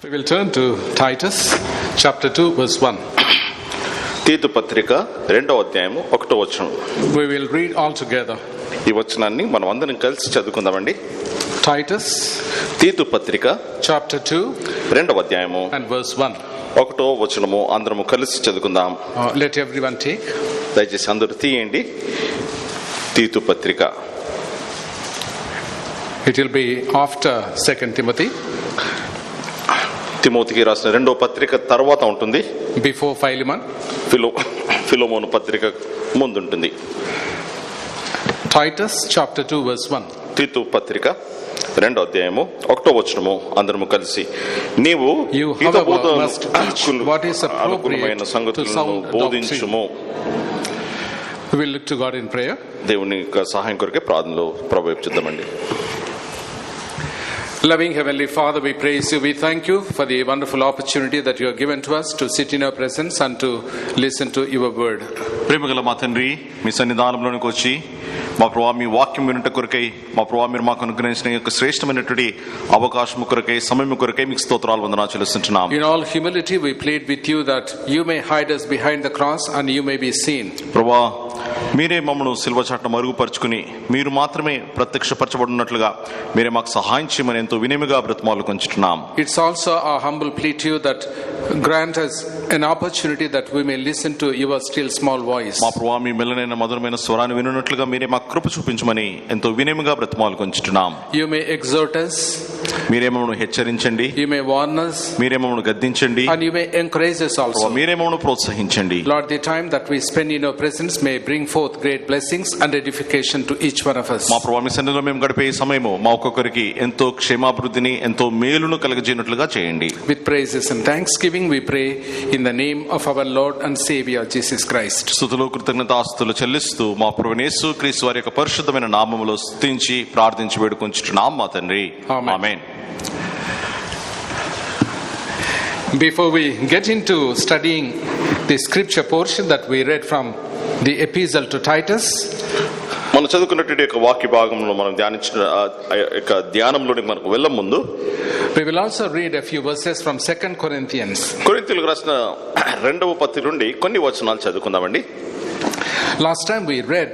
We will turn to Titus chapter 2 verse 1. తీతు పత్రిక 2వ అధ్యాయము 1వ వచనం. We will read all together. ఈ వచనాన్ని మనం అందరం కలిసి చదువుకుందామండి. Titus తీతు పత్రిక chapter 2 2వ అధ్యాయము and verse 1. 1వ వచనము అందరము కలిసి చదువుకుందాం. Let everyone take. దయచేసి అందరూ తీయండి. తీతు పత్రిక. It will be after 2 Timothy. తిమోతికి రాసిన 2వ పత్రిక తర్వాత ఉంటుంది. Before Philemon. ఫిలోమోను పత్రిక ముందు ఉంటుంది. Titus chapter 2 verse 1. తీతు పత్రిక 2వ అధ్యాయము 1వ వచనము అందరము కలిసి నీవు అనుకూలమైన సంగతులను బోధించుము. We will look to God in prayer. దేవుని సహాయం కొరకే ప్రార్థనలో ప్రవేశిద్దామండి. Loving Heavenly Father, we praise you. We thank you for the wonderful opportunity that you have given to us to sit in your presence and to listen to your word. ప్రేమగల మా తండ్రి, మీ సన్నిధానంలోనికి వచ్చి మా ప్రభువా మీ వాక్యం వినుట కొరకై మా ప్రభువా మీరు మాకు అనుగ్రహించిన యొక్క శ్రేష్టమైనటువంటి అవకాశం కొరకై సమయం కొరకై మీకు స్తోత్రాలు వందనాలు చెల్లిస్తున్నాం. In all humility we plead with you that you may hide us behind the cross and you may be seen. ప్రభువా మీరే మమ్మను సిలువ చాటున మరుగుపరుచుకుని మీరు మాత్రమే ప్రత్యక్షపరచబడినట్లుగా మీరే మాకు సహాయం చేయమని ఎంతో వినయముగా బ్రతిమాలుకొంచుతున్నాం. It's also our humble plea to you that grant us an opportunity that we may listen to your still small voice. మా ప్రభువా మీ మెల్లనైన మధురమైన స్వరాన్ని వినున్నట్లుగా మీరే మాకు కృప చూపించమని ఎంతో వినయముగా బ్రతిమాలుకొంచుతున్నాం. You may exhort us. మీరే మమ్మను హెచ్చరించండి. You may warn us. మీరే మమ్మను గద్దించండి. And you may encourage us also. మీరే మమ్మను ప్రోత్సహించండి. Lord, the time that we spend in your presence may bring forth great blessings and edification to each one of us. మా ప్రభువా మీ సన్నిధిలో మేము గడిపే ఈ సమయము మా ఒక్కొక్కరికి ఎంతో క్షేమాభివృద్ధిని ఎంతో మేలును కలుగజేయనట్లుగా చేయండి. With praises and thanksgiving we pray in the name of our Lord and Savior Jesus Christ. స్తుతులు కృతజ్ఞతాస్తుతులు చెల్లిస్తూ మా ప్రభువైన యేసు క్రీస్తు వారి యొక్క పరిశుద్ధమైన నామములో స్తుతించి ప్రార్థించి వేడుకొంచుచున్నాం మా తండ్రి. ఆమేన్. Before we get into studying the scripture portion that we read from the epistle to Titus, మనం చదువుకున్నటువంటి యొక్క వాక్య భాగంలో మనం ధ్యానించిన యొక్క ధ్యానంలోనికి మనకు వెళ్ళే ముందు we will also read a few verses from 2 Corinthians. కొరింథీయులకు రాసిన 2వ పత్రిక నుండి కొన్ని వచనాలు చదువుకుందామండి. Last time we read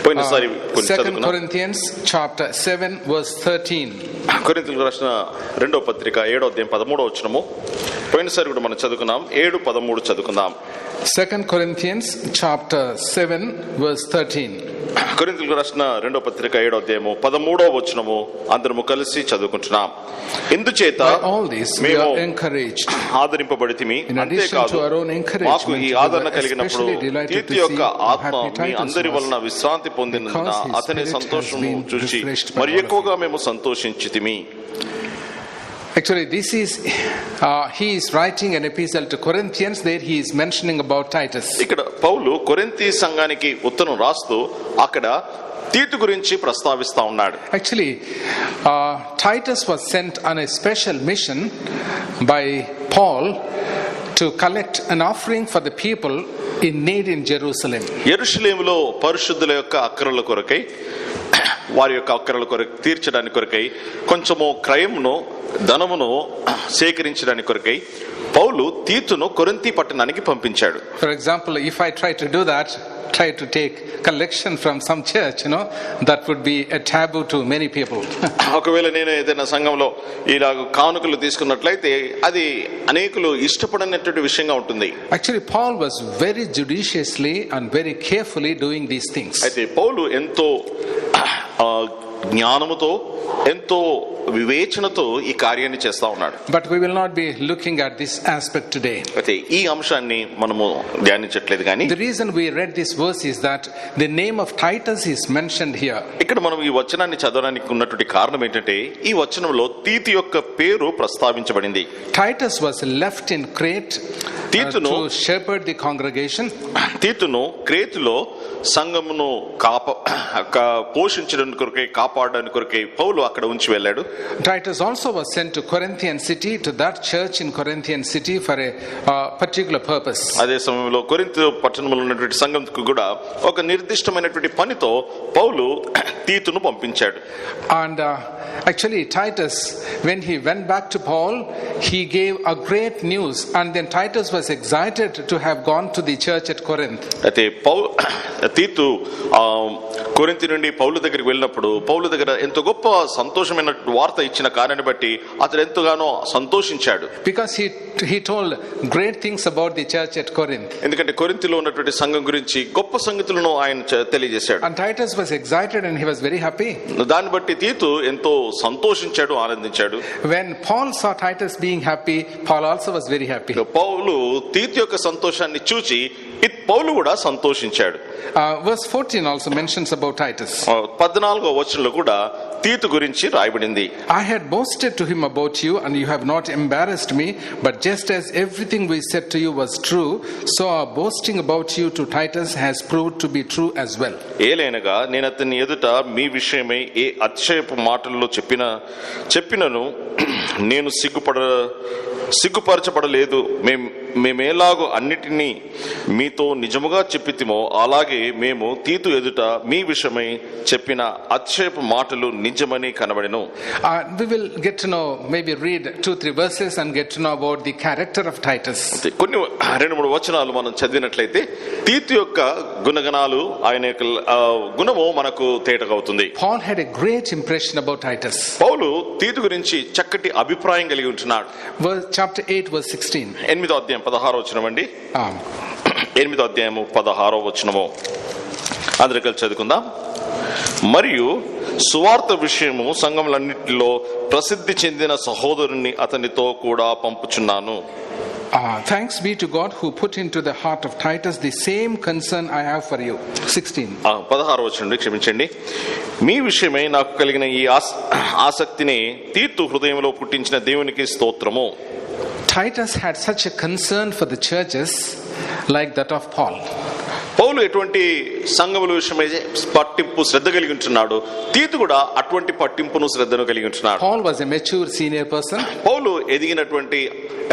2 Corinthians chapter 7 verse 13. కొరింథీయులకు రాసిన 2వ పత్రిక 7వ అధ్యాయం 13వ వచనము పోయినసారి కూడా మనం చదువుకున్నాం. 7:13 చదువుకుందాం. 2 Corinthians chapter 7 verse 13. కొరింథీయులకు రాసిన 2వ పత్రిక 7వ అధ్యాయము 13వ వచనము అందరము కలిసి చదువుకుంటున్నాం. ఇందుచేత మేము ఆదరింపబడితిమి, అంతేకాదు మాకు ఈ ఆదరణ కలిగినప్పుడు తీతు యొక్క ఆత్మ మీ అందరి వలన విశ్రాంతి పొందినందున అతని సంతోషము చూసి మరి ఎక్కువగా మేము సంతోషించితిమి. Actually, this is he is writing an epistle to Corinthians. There he is mentioning about Titus. ఇక్కడ పౌలు కొరింథీ సంఘానికి ఉత్తరం రాస్తూ అక్కడ తీతు గురించి ప్రస్తావిస్తా ఉన్నాడు. Actually, Titus was sent on a special mission by Paul to collect an offering for the people in need in Jerusalem. యెరూషలేములో పరిశుద్ధుల యొక్క అక్కరల కొరకై వారి యొక్క అక్కరల కొరకు తీర్చడానికి కొరకై కొంచెము క్రయమును ధనమును సేకరించడానికి కొరకై పౌలు తీతును కొరింథీ పట్టణానికి పంపించాడు. For example, if I try to do that, try to take collection from some church, that would be a taboo to many people. ఒకవేళ నేను ఏదైనా సంఘంలో ఇలాగ కానుకలు తీసుకున్నట్లయితే అది అనేకులు ఇష్టపడనటువంటి విషయంగా ఉంటుంది. Actually, Paul was very judiciously and very carefully doing these things. అయితే పౌలు ఎంతో జ్ఞానముతో ఎంతో వివేచనతో ఈ కార్యాన్ని చేస్తా ఉన్నాడు. But we will not be looking at this aspect today. అయితే ఈ అంశాన్ని మనము ధ్యానించట్లేదు కానీ the reason we read this verse is that the name of Titus is mentioned here. ఇక్కడ మనం ఈ వచనాన్ని చదవడానికి ఉన్నటువంటి కారణం ఏంటంటే ఈ వచనంలో తీతు యొక్క పేరు ప్రస్తావించబడింది. Titus was left in Crete to shepherd the congregation. తీతును క్రేతులో సంఘమును పోషించడానికి కొరకై కాపాడడానికి కొరకై పౌలు అక్కడ ఉంచి వెళ్ళాడు. Titus also was sent to Corinthian city, to that church in Corinthian city for a particular purpose. అదే సమయంలో కొరింథు పట్టణంలో ఉన్నటువంటి సంఘంకు కూడా ఒక నిర్దిష్టమైనటువంటి పనితో పౌలు తీతును పంపించాడు. And actually Titus, when he went back to Paul, he gave a great news, and then Titus was excited to have gone to the church at Corinth. అయితే తీతు కొరింథీ నుండి పౌలు దగ్గరికి వెళ్ళినప్పుడు పౌలు దగ్గర ఎంతో గొప్ప సంతోషమైన వార్త ఇచ్చిన కార్యాన్ని బట్టి అతడు ఎంతగానో సంతోషించాడు. Because he told great things about the church at Corinth. ఎందుకంటే కొరింథీలో ఉన్నటువంటి సంఘం గురించి గొప్ప సంగతులను ఆయన తెలియజేశాడు. And Titus was excited and he was very happy. దాన్ని బట్టి తీతు ఎంతో సంతోషించాడు, ఆనందించాడు. When Paul saw Titus being happy, Paul also was very happy. పౌలు తీతు యొక్క సంతోషాన్ని చూచి పౌలు కూడా సంతోషించాడు. Verse 14 also mentions about Titus. 14వ వచనంలో కూడా తీతు గురించి రాయబడింది. I had boasted to him about you, and you have not embarrassed me, but just as everything we said to you was true, so our boasting about you to Titus has proved to be true as well. ఏలైనగా నేను అతని ఎదుట మీ విషయమై ఏ అతిశయపు మాటల్లో చెప్పినను నేను సిగ్గుపరచబడలేదు. మేమేలాగో అన్నిటినీ మీతో నిజముగా చెప్పితిమో అలాగే మేము తీతు ఎదుట మీ విషయమై చెప్పిన అతిశయపు మాటలు నిజమని కనబడెను. We will get to know, maybe read 2-3 verses and get to know about the character of Titus. కొన్ని 2-3 వచనాలు మనం చదివినట్లయితే తీతు యొక్క గుణగణాలు, ఆయన యొక్క గుణము మనకు తేటగవుతుంది. Paul had a great impression about Titus. పౌలు తీతు గురించి చక్కటి అభిప్రాయం కలిగి ఉంటున్నాడు. Chapter 8 verse 16. 8వ అధ్యాయం 16వ వచనం అండి. 8వ అధ్యాయము 16వ వచనము అందరూ కలిసి చదువుకుందాం. మరియు సువార్త విషయము సంఘములన్నిటిలో ప్రసిద్ధి చెందిన సహోదరుని అతనితో కూడా పంపుచున్నాను. Thanks be to God who put into the heart of Titus the same concern I have for you. 16. 16వ వచనం క్షమించండి. మీ విషయమై నాకు కలిగిన ఈ ఆసక్తిని తీతు హృదయంలో పుట్టించిన దేవునికి స్తోత్రము. Titus had such a concern for the churches like that of Paul. పౌలు ఎటువంటి సంఘముల విషయమై పట్టింపు శ్రద్ధ కలిగి ఉంటున్నాడు, తీతు కూడా అటువంటి పట్టింపును శ్రద్ధను కలిగి ఉంటున్నాడు. Paul was a mature senior person. పౌలు ఎదిగినటువంటి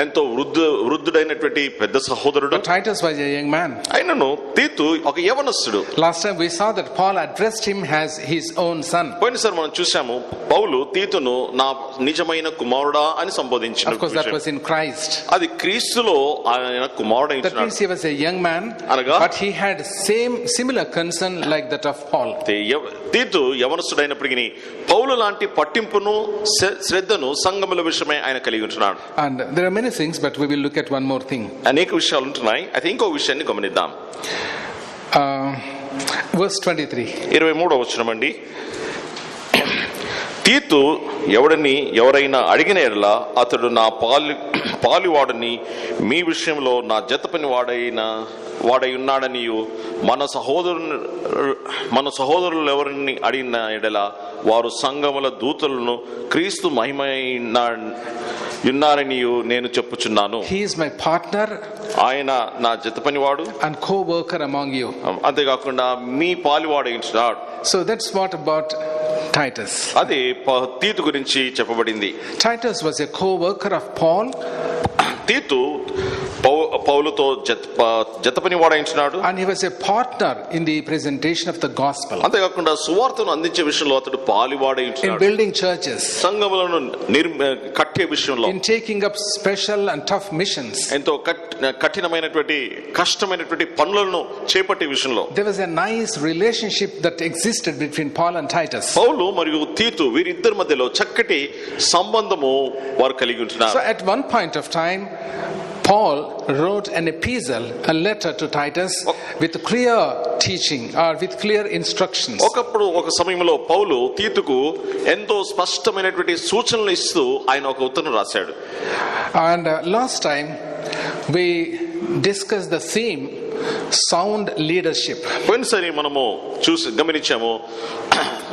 ఎంతో వృద్ధుడైనటువంటి పెద్ద సహోదరుడు. Titus was a young man. అయినను తీతు ఒక యవనస్తుడు. Last time we saw that Paul addressed him as his own son. పోయినసారి మనం చూసాము పౌలు తీతును నా నిజమైన కుమారుడా అని సంబోధించాడు. Of course that was in Christ. అది క్రీస్తులో ఆయన కుమారుడైనాడు. That means he was a young man, but he had similar concern like that of Paul. తీతు యవనస్తుడైనప్పటికీ పౌలు లాంటి పట్టింపును శ్రద్ధను సంఘముల విషయమై ఆయన కలిగి ఉంటున్నాడు. And there are many things, but we will look at one more thing. అనేక విషయాలు ఉంటున్నాయి, అయితే ఇంకో విషయాన్ని గమనిద్దాం. Verse 23. 23వ వచనం అండి. తీతు ఎవరైనా అడిగిన ఎడల అతడు నా పాలివాడని మీ విషయంలో నా జతపని వాడై ఉన్నాడనియు మన సహోదరులు ఎవరిని అడిగిన ఎడల వారు సంఘముల దూతలను క్రీస్తు మహిమయున్నారనియు నేను చెప్పుచున్నాను. He is my partner, ఆయన నా జతపనివాడు and co-worker among you. అంతేకాకుండా మీ పాలివాడై ఉంటున్నాడు. So that's what about Titus. అది తీతు గురించి చెప్పబడింది. Titus was a co-worker of Paul. తీతు పౌలుతో జతపని వాడైంచున్నాడు. And he was a partner in the presentation of the gospel. అంతేకాకుండా సువార్తను అందించే విషయంలో అతడు పాలివాడైంచున్నాడు. In building churches, సంఘములను కట్టే విషయంలో, in taking up special and tough missions, ఎంతో కష్టమైనటువంటి పనులను చేపట్టే విషయంలో there was a nice relationship that existed between Paul and Titus. పౌలు మరియు తీతు వీరిద్దరి మధ్యలో చక్కటి సంబంధము వారు కలిగి ఉంటున్నారు. So at one point of time Paul wrote an epistle, a letter to Titus with clear teaching or with clear instructions. ఒక సమయంలో పౌలు తీతుకు ఎంతో స్పష్టమైనటువంటి సూచనలు ఇస్తూ ఆయన ఒక ఉత్తరం రాశాడు. And last time we discussed the theme sound leadership. పోయినసారి మనము గమనించాము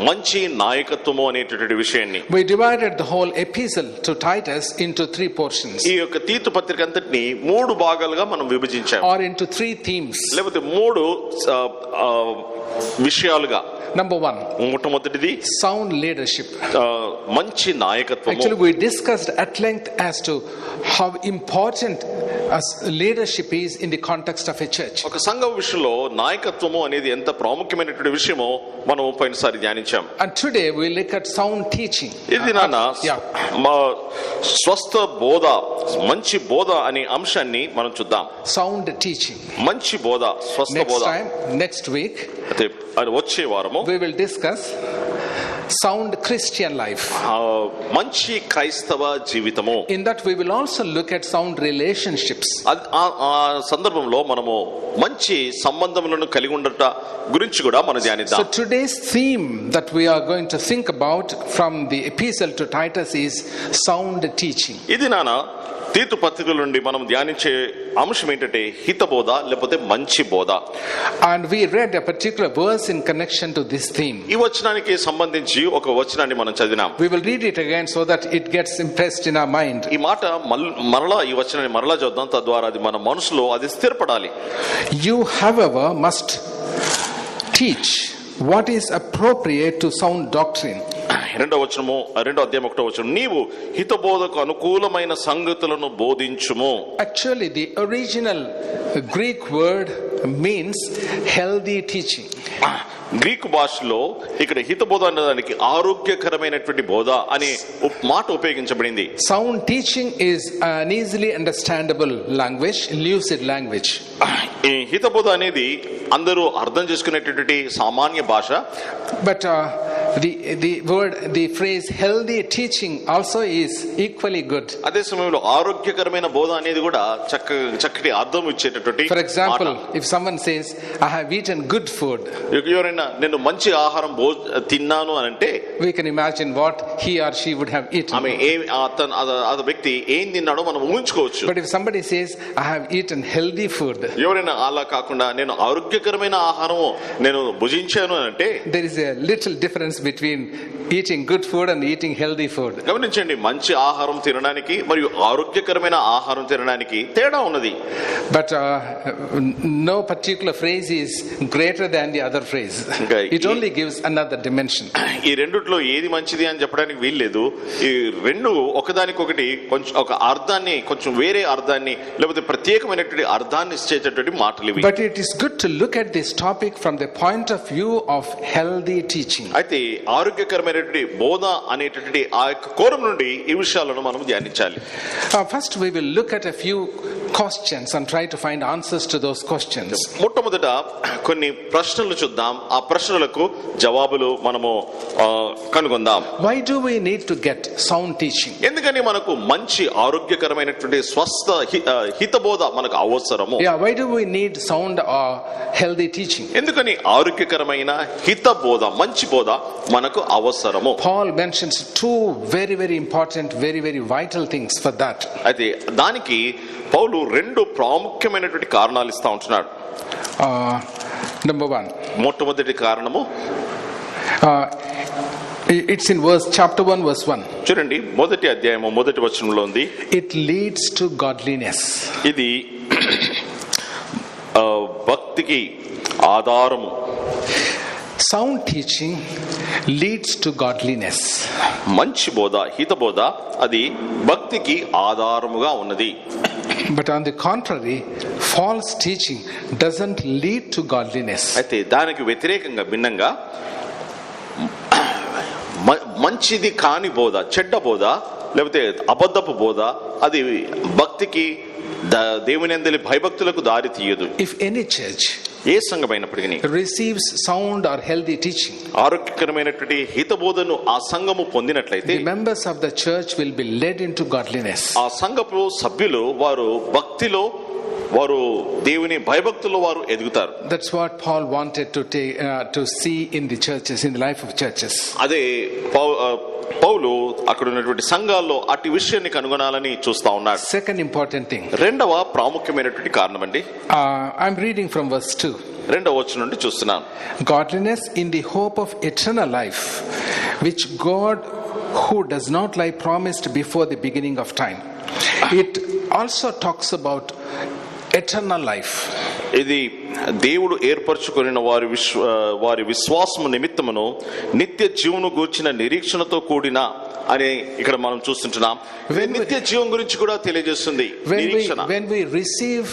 మంచి నాయకత్వము అనేటటువంటి విషయాన్ని. We divided the whole epistle to Titus into 3 portions. ఈ యొక్క తీతు పత్రిక అంతటిని 3 భాగాలుగా మనం విభజించాము. Or into 3 themes. లేకపోతే 3 విషయాలుగా. Number one, మొట్టమొదటిది sound leadership. మంచి నాయకత్వము. Actually, we discussed at length as to how important as leadership is in the context of a church. ఒక సంఘం విషయంలో నాయకత్వము అనేది ఎంత ప్రాముఖ్యమైనటువంటి విషయమో మనం పోయినసారి ధ్యానించాం. And today we look at sound teaching. ఇది నాన్న స్వస్థ బోధ, మంచి బోధ అనే అంశాన్ని మనం చూద్దాం. Sound teaching. మంచి బోధ, స్వస్థ బోధ. Next week, వచ్చే వారము we will discuss sound Christian life. మంచి క్రైస్తవ జీవితము. In that we will also look at sound relationships. ఆ సందర్భంలో మనము మంచి సంబంధములను కలిగి ఉండట గురించి కూడా మనం ధ్యానిద్దాం. So today's theme that we are going to think about from the epistle to Titus is sound teaching. ఇది నాన్న తీతు పత్రిక నుండి మనం ధ్యానించే అంశం ఏంటంటే హితబోధ లేకపోతే మంచి బోధ. And we read a particular verse in connection to this theme. ఈ వచనానికి సంబంధించి ఒక వచనాన్ని మనం చదివినాం. We will read it again so that it gets impressed in our mind. ఈ మాట మరలా ఈ వచనాన్ని మరలా చదువుదాం, తద్వారా అది మన మనసులో అది స్థిరపడాలి. You however must teach what is appropriate to sound doctrine. రెండో అధ్యాయం 1వ వచనం, నీవు హితబోధకు అనుకూలమైన సంగతులను బోధించుము. Actually the original Greek word means healthy teaching. Greek భాషలో ఇక్కడ హితబోధ అనేదానికి ఆరోగ్యకరమైనటువంటి బోధ అనే మాట ఉపయోగించబడింది. Sound teaching is an easily understandable language, lucid language. ఈ హితబోధ అనేది అందరూ అర్థం చేసుకునేటటువంటి సామాన్య భాష. But the phrase healthy teaching also is equally good. అదే సమయంలో ఆరోగ్యకరమైన బోధ అనేది కూడా చక్కటి అర్థం ఇచ్చేటటువంటి. For example, if someone says I have eaten good food, ఎవరైనా నేను మంచి ఆహారం తిన్నాను అని అంటే we can imagine what he or she would have eaten. ఆమె ఆ వ్యక్తి ఏం తిన్నాడో మనం ఊహించుకోవచ్చు. But if somebody says I have eaten healthy food, ఎవరైనా అలా కాకుండా నేను ఆరోగ్యకరమైన ఆహారం నేను భుజించాను అని అంటే there is a little difference between eating good food and eating healthy food. గమనించండి, మంచి ఆహారం తినడానికి మరియు ఆరోగ్యకరమైన ఆహారం తినడానికి తేడా ఉన్నది. But no particular phrase is greater than the other phrase. It only gives another dimension. ఈ రెండిట్లో ఏది మంచిది అని చెప్పడానికి వీల్లేదు. ఈ రెండు ఒకదానికొకటి కొంచెం ఒక అర్థాన్ని, కొంచెం వేరే అర్థాన్ని లేకపోతే ప్రత్యేకమైనటువంటి అర్థాన్ని ఇచ్చేటటువంటి మాటలు ఇవి. But it is good to look at this topic from the point of view of healthy teaching. అయితే ఆరోగ్యకరమైనటువంటి బోధ అనేటటువంటి ఆ యొక్క కోణం నుండి ఈ విషయాలను మనం ధ్యానించాలి. First we will look at a few questions and try to find answers to those questions. మొట్టమొదట కొన్ని ప్రశ్నలు చూద్దాం, ఆ ప్రశ్నలకు జవాబులు మనము కనుగొందాం. Why do we need to get sound teaching? ఎందుకని మనకు మంచి ఆరోగ్యకరమైనటువంటి స్వస్థ హితబోధ మనకు అవసరము. Why do we need sound or healthy teaching? ఎందుకని ఆరోగ్యకరమైన హితబోధ, మంచి బోధ మనకు అవసరము. Paul mentions two very very important, very very vital things for that. అయితే దానికి పౌలు రెండు ప్రాముఖ్యమైనటువంటి కారణాలు ఇస్తా ఉంటున్నాడు. Number one, మొట్టమొదటి కారణము it's in chapter 1 verse 1. చూడండి, మొదటి అధ్యాయము మొదటి వచనంలో ఉంది. It leads to godliness. ఇది భక్తికి ఆధారము. Sound teaching leads to godliness. మంచి బోధ, హితబోధ అది భక్తికి ఆధారముగా ఉన్నది. But on the contrary, false teaching doesn't lead to godliness. అయితే దానికి వ్యతిరేకంగా భిన్నంగా మంచిది కాని బోధ, చెడ్డ బోధ లేకపోతే అబద్ధపు బోధ అది భక్తికి, దేవుని యందలి భయభక్తులకు దారి తీయదు. If any church A సంఘమైనప్పటికీ receives sound or healthy teaching, ఆరోగ్యకరమైనటువంటి హితబోధను ఆ సంఘము పొందినట్లయితే the members of the church will be led into godliness. ఆ సంఘపు సభ్యులు వారు భక్తిలో, వారు దేవుని భయభక్తుల్లో వారు ఎదుగుతారు. That's what Paul wanted to see in the churches, in the life of churches. అదే పౌలు అక్కడ ఉన్నటువంటి సంఘాల్లో అట్టి విషయాన్ని కనుగొనాలని చూస్తా ఉన్నాడు. Second important thing, రెండవ ప్రాముఖ్యమైనటువంటి కారణం అండి. I'm reading from verse 2. రెండవ వచనం నుండి చూస్తున్నాను. Godliness in the hope of eternal life, which God who does not lie promised before the beginning of time. It also talks about eternal life. ఇది దేవుడు ఏర్పరచుకొనిన వారి విశ్వాసము నిమిత్తమును నిత్య జీవను గూర్చిన నిరీక్షణతో కూడిన అని ఇక్కడ మనం చూస్తుంటున్నాం. నిత్య జీవం గురించి కూడా తెలియజేస్తుంది నిరీక్షణ. When we receive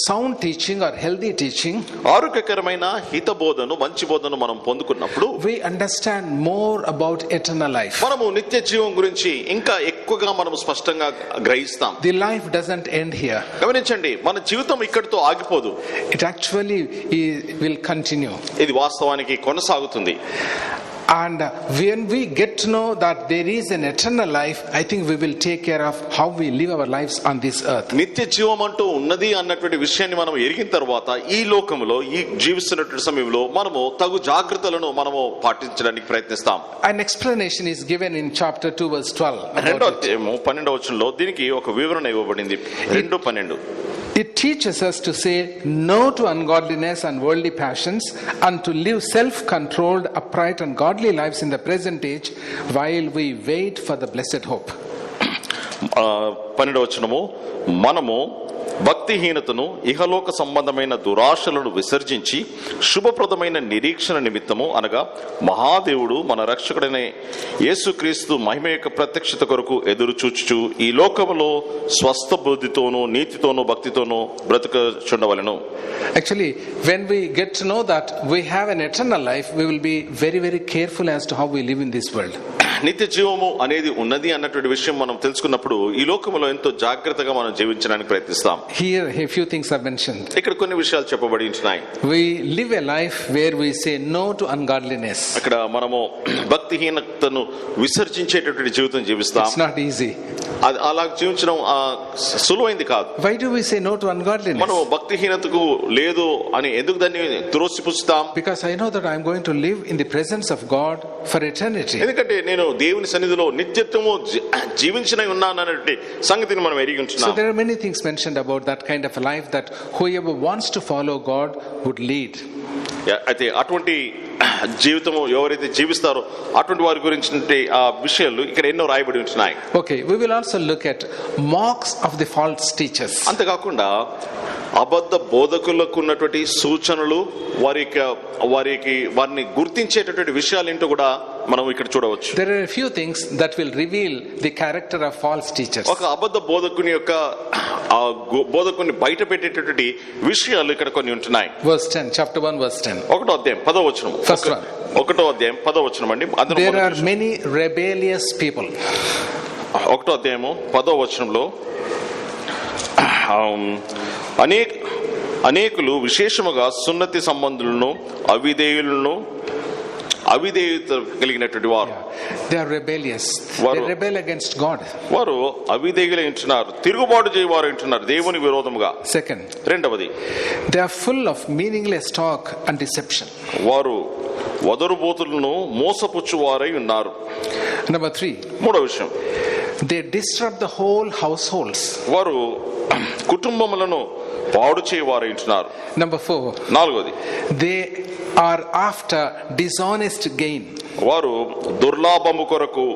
sound teaching or healthy teaching, ఆరోగ్యకరమైన హిత బోధను మంచి బోధను మనం పొందుకున్నప్పుడు we understand more about eternal life. మనము నిత్య జీవం గురించి ఇంకా ఎక్కువగా మనం స్పష్టంగా గ్రహిస్తాం. The life doesn't end here. గమనించండి, మన జీవితం ఇక్కడితో ఆగిపోదు. It actually will continue. ఇది వాస్తవానికి కొనసాగుతుంది. And when we get to know that there is an eternal life, I think we will take care of how we live our lives on this earth. నిత్య జీవం అంటూ ఉన్నది అన్నటువంటి విషయాన్ని మనం ఎరిగిన తర్వాత ఈ లోకంలో ఈ జీవిస్తున్నటువంటి సమయంలో మనము తగు జాగ్రత్తలను మనము పాటించడానికి ప్రయత్నిస్తాం. An explanation is given in chapter 2 verse 12. 2వ అధ్యాయము 12వ వచనంలో దీనికి ఒక వివరణ ఇవ్వబడింది. 2:12. It teaches us to say no to ungodliness and worldly passions and to live self-controlled, upright and godly lives in the present age while we wait for the blessed hope. 12వ వచనము, మనము భక్తిహీనతను ఇహలోక సంబంధమైన దురాశలను విసర్జించి శుభప్రదమైన నిరీక్షణ నిమిత్తము అనగా మహాదేవుడు మన రక్షకుడైన యేసుక్రీస్తు మహిమ యొక్క ప్రత్యక్షత కొరకు ఎదురు చూచుచు ఈ లోకములో స్వస్థ బుద్ధితోనూ నీతితోనూ భక్తితోనూ బ్రతుకుచుండవలెను. Actually, when we get to know that we have an eternal life, we will be very, very careful as to how we live in this world. నిత్య జీవము అనేది ఉన్నది అన్నటువంటి విషయం మనం తెలుసుకున్నప్పుడు ఈ లోకములో ఎంతో జాగ్రత్తగా మనం జీవించడానికి ప్రయత్నిస్తాం. Here a few things are mentioned. ఇక్కడ కొన్ని విషయాలు చెప్పబడి ఉన్నాయి. We live a life where we say no to ungodliness. అక్కడ మనము భక్తిహీనతను విసర్జించేటటువంటి జీవితం జీవిస్తాం. It's not easy. అలా జీవించడం సులువైంది కాదు. Why do we say no to ungodliness? మనం భక్తిహీనతకు లేదు అని ఎందుకు దాన్ని త్రోసిపుచ్చుతాం? Because I know that I am going to live in the presence of God for eternity. ఎందుకంటే నేను దేవుని సన్నిధిలో నిత్యత్వము జీవించనే ఉన్నాననే సంగతిని మనం ఎరిగి ఉంటున్నాం. So there are many things mentioned about that kind of a life that whoever wants to follow God would lead. అయితే అటువంటి జీవితము ఎవరైతే జీవిస్తారో అటువంటి వారి గురించి ఆ విషయాలు ఇక్కడ ఎన్నో రాయబడి ఉంటున్నాయి. Okay, we will also look at marks of the false teachers. అంతేకాకుండా అబద్ధ బోధకులకు ఉన్నటువంటి సూచనలు వారిని గుర్తించేటటువంటి విషయాలు ఏంటో కూడా మనం ఇక్కడ చూడవచ్చు. There are a few things that will reveal the character of false teachers. ఒక అబద్ధ బోధకుని యొక్క బోధకుని బయట పెట్టేటటువంటి విషయాలు ఇక్కడ కొన్ని ఉంటున్నాయి. Verse 10, chapter 1 verse 10. 1వ అధ్యాయం 10వ వచనం. 1వ అధ్యాయం 10వ వచనం అండి. There are many rebellious people. 1వ అధ్యాయము 10వ వచనంలో అనేకులు విశేషముగా సున్నతి సంబంధులను అవిధేయత కలిగినటువంటి వారు. They are rebellious. They rebel against God. వారు అవిధేయులై ఉంటున్నారు, తిరుగుబాటు చేయవారు ఉంటున్నారు దేవుని విరోధముగా. Second, రెండవది, they are full of meaningless talk and deception. వారు వదరుబోతులను మోసపుచ్చువారై ఉన్నారు. Number 3, మూడవ విషయం, they disrupt the whole households. వారు కుటుంబములను పాడు చేయవారై ఉంటున్నారు. Number 4, నాలుగవది, they are after dishonest gain. వారు దుర్లాభము కొరకు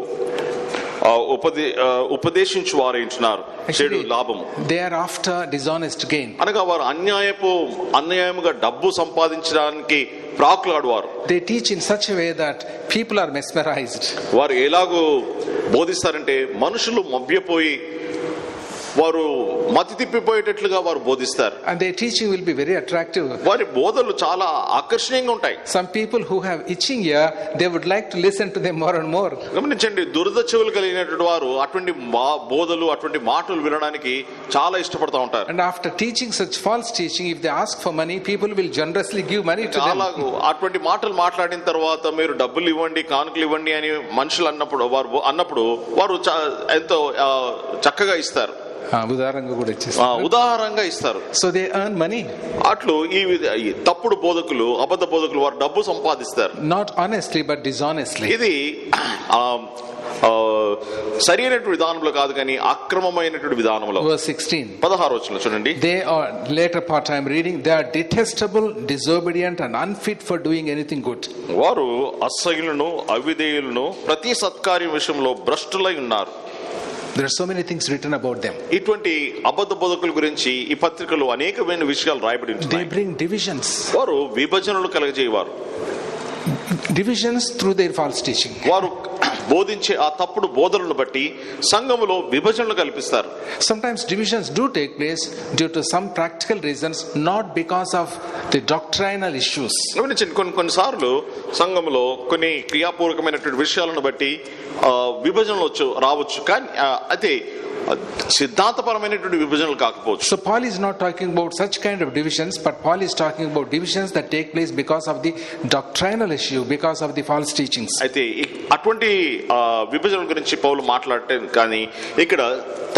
ఉపదేశించు వారై ఉంటున్నారు, చెడు లాభము. They are after dishonest gain. అనగా వారు అన్యాయముగా డబ్బు సంపాదించడానికి ప్రాకులాడువారు. They teach in such a way that people are mesmerized. వారు ఎలాగో బోధిస్తారంటే మనుషులు మభ్యపోయి వారు మతి తిప్పిపోయేటట్లుగా వారు బోధిస్తారు. And their teaching will be very attractive. వారి బోధలు చాలా ఆకర్షణీయంగా ఉంటాయి. Some people who have itching ear, they would like to listen to them more and more. గమనించండి, దురద చెవులు కలిగినటువంటి వారు అటువంటి బోధలు అటువంటి మాటలు వినడానికి చాలా ఇష్టపడతా ఉంటారు. And after teaching such false teaching, if they ask for money, people will generously give money to them. అటువంటి మాటలు మాట్లాడిన తర్వాత మీరు డబ్బులు ఇవ్వండి, కానుకలు ఇవ్వండి అని మనుషులు అన్నప్పుడు వారు ఎంతో చక్కగా ఇస్తారు. ఉదాహరణగా ఇస్తారు. So they earn money. అట్లు ఈ తప్పుడు బోధకులు, అబద్ధ బోధకులు వారు డబ్బు సంపాదిస్తారు. Not honestly but dishonestly. ఇది సరైనటువంటి విధానంలో కాదు కానీ అక్రమమైనటువంటి విధానంలో. Verse 16. 16వ వచనం చూడండి. They are, later part I am reading, they are detestable, disobedient and unfit for doing anything good. వారు అసహ్యులను అవిధేయులను ప్రతి సత్కార్యం విషయంలో భ్రష్టులై ఉన్నారు. There are so many things written about them. ఇటువంటి అబద్ధ బోధకుల గురించి ఈ పత్రికలో అనేకమైన విషయాలు రాయబడి They ఉన్నాయి. bring divisions. వారు విభజనలు కలగజేయవారు. Divisions through their false teaching. వారు బోధించే ఆ తప్పుడు బోధనలను బట్టి సంఘములో విభజనలు కల్పిస్తారు. Sometimes divisions do take place due to some practical reasons, not because of the doctrinal issues. గమనించండి, కొన్నిసార్లు సంఘములో కొన్ని క్రియాపూర్వకమైనటువంటి విషయాలను బట్టి విభజనలు రావచ్చు, కానీ అయితే సిద్ధాంతపరమైనటువంటి విభజనలు కాకపోవచ్చు. So Paul is not talking about such kind of divisions, but Paul is talking about divisions that take place because of the doctrinal issue, because of the false teachings. అయితే అటువంటి విభజనల గురించి పౌలు మాట్లాడటం, కానీ ఇక్కడ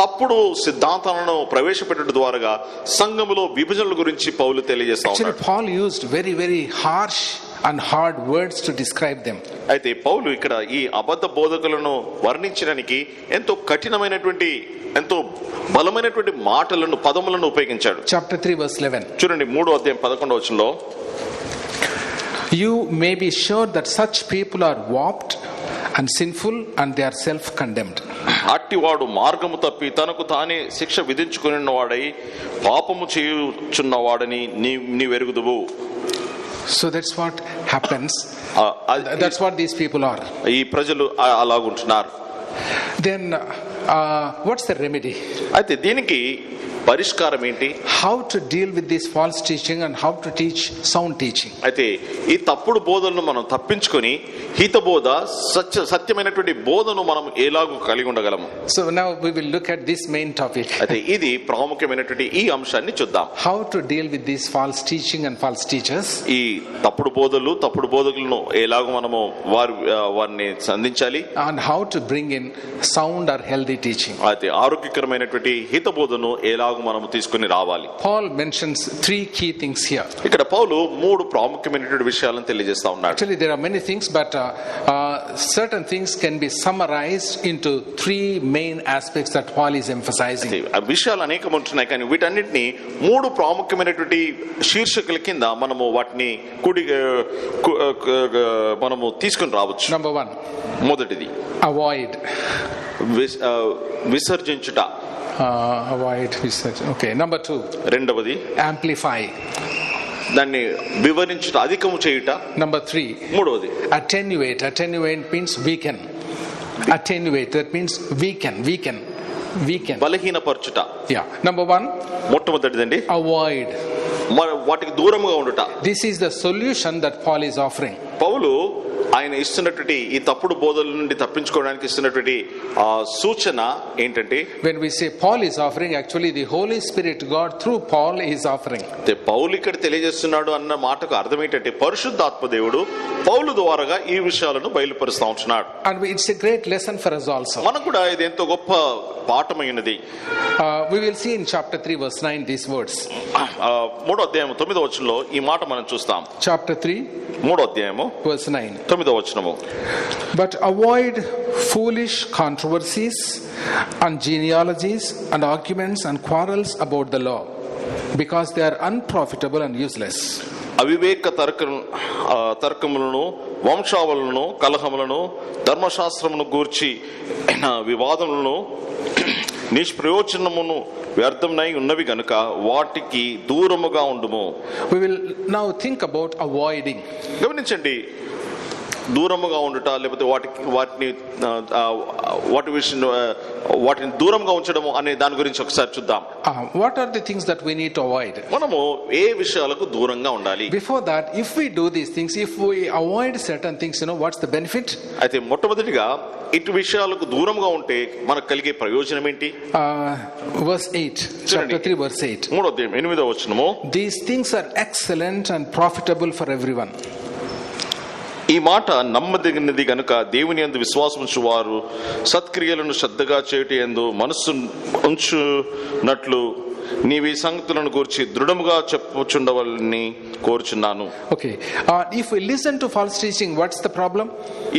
తప్పుడు సిద్ధాంతాలను ప్రవేశపెట్టడం ద్వారా సంఘములో విభజనల గురించి పౌలు తెలియజేస్తా ఉన్నాడు. Actually Paul used very, very harsh and hard words to describe them. అయితే పౌలు ఇక్కడ ఈ అబద్ధ బోధకులను వర్ణించడానికి ఎంతో కఠినమైనటువంటి, ఎంతో బలమైనటువంటి మాటలను, పదములను ఉపయోగించాడు. Chapter 3 verse 11. చూడండి, 3వ అధ్యాయం 11వ వచనంలో, You may be sure that such people are warped and sinful and they are self-condemned. అట్టివాడు మార్గము తప్పి తనకు తానే శిక్ష విధించుకుని వాడై పాపము చేయుచున్నవాడని నీవెరుగుదువు. So that's what happens. That's what these people are. ఈ ప్రజలు అలాగుంటున్నారు. Then what's the remedy? అయితే దీనికి పరిష్కారం ఏంటి? How to deal with this false teaching and how to teach sound teaching. అయితే ఈ తప్పుడు బోధనను మనం తప్పించుకొని హితబోధ, సత్యమైనటువంటి బోధను మనం ఎలాగూ కలిగి ఉండగలము. So now we will look at this main topic. అయితే ఇది ప్రాముఖ్యమైనటువంటి ఈ అంశాన్ని చూద్దాం. How to deal with these false teaching and false teachers. ఈ తప్పుడు బోధలు, తప్పుడు బోధకులను ఎలాగూ మనము వారిని సంధించాలి. And how to bring in sound or healthy teaching. అయితే ఆరోగ్యకరమైనటువంటి హితబోధను ఎలాగూ మనము తీసుకొని రావాలి. Paul mentions 3 key things here. ఇక్కడ పౌలు 3 ప్రాముఖ్యమైనటువంటి విషయాలను తెలియజేస్తా ఉన్నాడు. Actually there are many things, but certain things can be summarized into 3 main aspects that Paul is emphasizing. ఆ విషయాలు అనేకం ఉంటున్నాయి, కానీ వీటన్నిటిని 3 ప్రాముఖ్యమైనటువంటి శీర్షికల కింద మనము వాటిని మనము తీసుకొని రావచ్చు. Number 1. మొదటిది Avoid. విసర్జించుట. Avoid research. Okay. Number 2. రెండవది Amplify. దాన్ని వివరించుట, అధికము చేయుట. Number 3. మూడవది Attenuate. Attenuate means weaken. Attenuate, that means weaken. బలహీనపరచుట. Yeah. Number 1. మొట్టమొదటిదండి Avoid. వాటికి దూరముగా ఉండుట. This is the solution that Paul is offering. పౌలు ఆయన ఇస్తున్నటువంటి ఈ తప్పుడు బోధల నుండి తప్పించుకోవడానికి ఇస్తున్నటువంటి సూచన ఏంటంటే, when we say Paul is offering, actually the Holy Spirit God through Paul is offering. పౌలు ఇక్కడ తెలియజేస్తున్నాడు అన్న మాటకు అర్థం ఏంటంటే, పరిశుద్ధాత్మ దేవుడు పౌలు ద్వారాగా ఈ విషయాలను బయలుపరుస్తా ఉంటున్నాడు. And it's a great lesson for us also. మనకు కూడా ఇది ఎంతో గొప్ప పాఠమైనది. We will see in chapter 3 verse 9 these words. 3వ అధ్యాయం 9వ వచనంలో ఈ మాట మనం చూస్తాం. Chapter 3 3వ అధ్యాయము verse 9. 9వ వచనము. But avoid foolish controversies and genealogies and arguments and quarrels about the law, because they are unprofitable and useless. అవివేక తర్కములను, వంశావళులను, కలహములను, ధర్మశాస్త్రమును గూర్చి వివాదములను, నిష్ప్రయోజనమును వ్యర్థమై ఉన్నవి గనుక వాటికి దూరముగా ఉండుము. We will now think about avoiding. గమనించండి, దూరముగా ఉండుట, లేకపోతే వాటిని దూరంగా ఉంచడము అనే దాని గురించి ఒకసారి చూద్దాం. What are the things that we need to avoid? మనము ఏ విషయాలకు దూరంగా ఉండాలి? Before that, if we do these things, if we avoid certain things, what's the benefit? అయితే మొట్టమొదటిగా ఇటు విషయాలకు దూరంగా ఉంటే మనకు కలిగే ప్రయోజనం ఏంటి? Verse 8, chapter 3 verse 8. 3వ అధ్యాయం 8వ వచనము. These things are excellent and profitable for everyone. ఈ మాట నమ్మదగినది గనుక దేవుని యందు విశ్వాసముంచు వారు సత్క్రియలను శ్రద్ధగా చేయుట యందు మనస్సు ఉంచునట్లు నీవు ఈ సంగతులను గూర్చి దృఢముగా చెప్పుచుండవలని కోరుచున్నాను. Okay, if we listen to false teaching, what's the problem?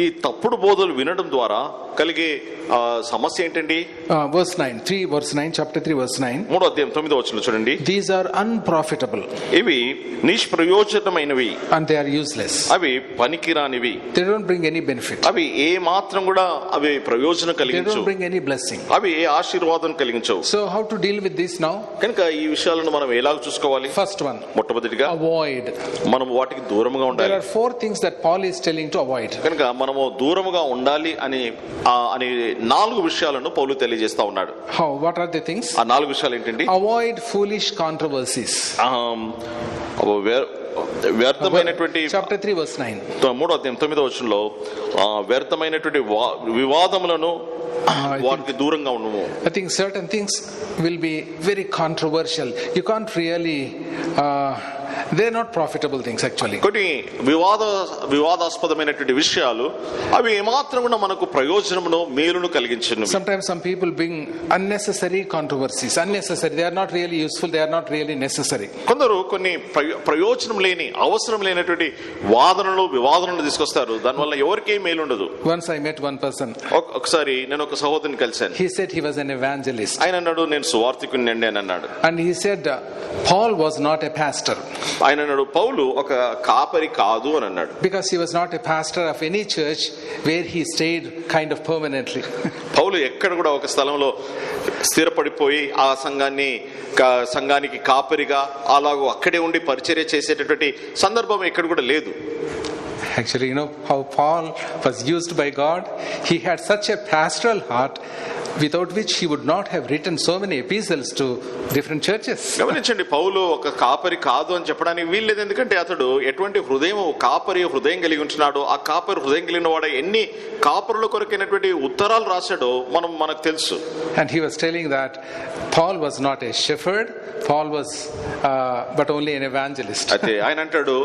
ఈ తప్పుడు బోధలు వినడం ద్వారా కలిగే సమస్య ఏంటండి? Verse 9, 3 verse 9, chapter 3 verse 9. 3వ అధ్యాయం 9వ వచనం చూడండి. These are unprofitable. ఇవి నిష్ప్రయోజనమైనవి. And they are useless. అవి పనికిరానివి. They don't bring any benefit. అవి ఏ మాత్రం కూడా అవి ప్రయోజనం They కలిగించవు. don't bring any blessing. అవి ఏ ఆశీర్వాదం కలిగించవు. So how to deal with this now? కనుక ఈ విషయాలను మనం ఎలాగ చూసుకోవాలి? First one, మొట్టమొదటిగా avoid. మనం వాటికి దూరంగా There ఉండాలి. are 4 things that Paul is telling to avoid. కనుక మనము దూరముగా ఉండాలి అని 4 విషయాలను పౌలు తెలియజేస్తా ఉన్నాడు. How? What are the things? ఆ 4 విషయాలు ఏంటండి? Avoid foolish controversies. వ్యర్థమైనటువంటి Chapter 3 verse 9. 3వ అధ్యాయం 9వ వచనంలో వ్యర్థమైనటువంటి వివాదములను వాటికి దూరంగా ఉండము. I think certain things will be very controversial. You can't really they're not profitable things actually. కొన్ని వివాదాస్పదమైనటువంటి విషయాలు అవి ఏమాత్రం కూడా మనకు ప్రయోజనమును మేలును కలిగించును. Sometimes some people bring unnecessary controversies. Unnecessary. They are not really useful. They are not really necessary. కొందరు కొన్ని ప్రయోజనం లేని అవసరం లేనటువంటి వివాదనలు తీసుకొస్తారు. దానివల్ల ఎవరికీ మేలు ఉండదు. Once I met one person. ఒకసారి నేను ఒక సహోదరుని కలిశాను. He said he was an evangelist. ఆయన అన్నాడు నేను సువార్తికుడిని అండి అని అన్నాడు. And he said Paul was not a pastor. ఆయన అన్నాడు పౌలు ఒక కాపరి కాదు అని అన్నాడు. Because he was not a pastor of any church where he stayed kind of permanently. పౌలు ఎక్కడ కూడా ఒక స్థలంలో స్థిరపడిపోయి ఆ సంఘానికి కాపరిగా అలాగూ అక్కడే ఉండి పరిచర్య చేసేటటువంటి సందర్భం ఎక్కడ కూడా లేదు. Actually, you know how Paul was used by God. He had such a pastoral heart, without which he would not have written so many epistles to different churches. గమనించండి, పౌలు ఒక కాపరి కాదు అని చెప్పడానికి వీల్లేదు. ఎందుకంటే అతడు ఎటువంటి కాపరి హృదయం కలిగి ఉంటున్నాడు. ఆ కాపరి హృదయం కలిగిన వాడు ఎన్ని కాపరుల కొరకైనటువంటి ఉత్తరాలు రాశాడో మనకు తెలుసు. And he was telling that Paul was not a shepherd. Paul was but only an evangelist. అయితే ఆయన అంటాడు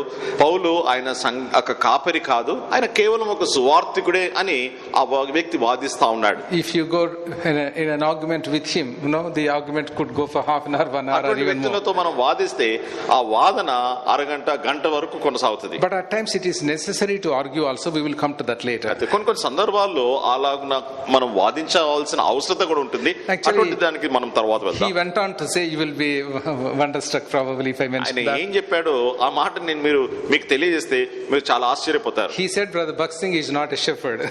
పౌలు ఆయన ఒక కాపరి కాదు, ఆయన కేవలం ఒక సువార్తికుడే అని ఆ వ్యక్తి వాదిస్తా ఉన్నాడు. If you go in an argument with him, the argument could go for half an hour, 1 hour, or even more. వ్యక్తులతో మనం వాదిస్తే ఆ వాదన అరగంట గంట వరకు కొనసాగుతుంది. But at times it is necessary to argue also. We will come to that later. అయితే కొన్ని సందర్భాల్లో అలాగున మనం వాదించాల్సిన అవసరం కూడా ఉంటుంది. అటువంటి దానికి మనం తర్వాత వెళ్దాం. He went on to say, you will be wonderstruck probably if I mention that. ఆయన ఏం చెప్పాడు ఆ మాట నేను మీకు తెలియజేస్తే మీరు చాలా ఆశ్చర్యపోతారు. He said Brother Buxing is not a shepherd.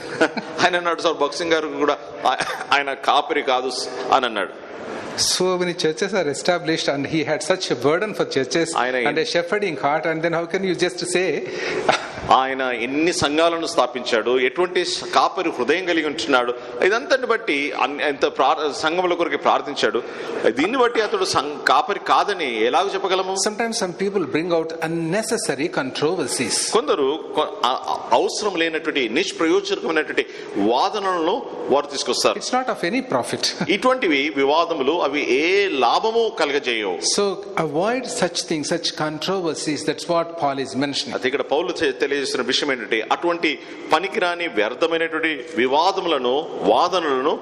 ఆయన అన్నాడు సార్ బక్సింగ్ గారు కూడా ఆయన కాపరి కాదు అని అన్నాడు. So many churches are established and he had such a burden for churches and a shepherding heart, and then how can you just say ఆయన ఎన్ని సంఘాలను స్థాపించాడు, ఎటువంటి కాపరి హృదయం కలిగి ఉంటున్నాడు, ఇదంతని బట్టి ఎంత సంఘముల కొరకు ప్రార్థించాడు, దీన్ని బట్టి అతడు కాపరి కాదని ఎలాగ చెప్పగలము? Sometimes some people bring out unnecessary controversies. కొందరు అవసరం లేనటువంటి నిష్ప్రయోజనకమైనటువంటి వాదనలను వారు తీసుకొస్తారు. It's not of any profit. ఇటువంటివి వివాదములు అవి ఏ లాభము కలగజేయవు. So avoid such things, such controversies. That's what Paul is mentioning. అది ఇక్కడ పౌలు తెలియజేస్తున్న విషయం ఏంటంటే అటువంటి పనికిరాని వ్యర్థమైనటువంటి వివాదములను వాదనలను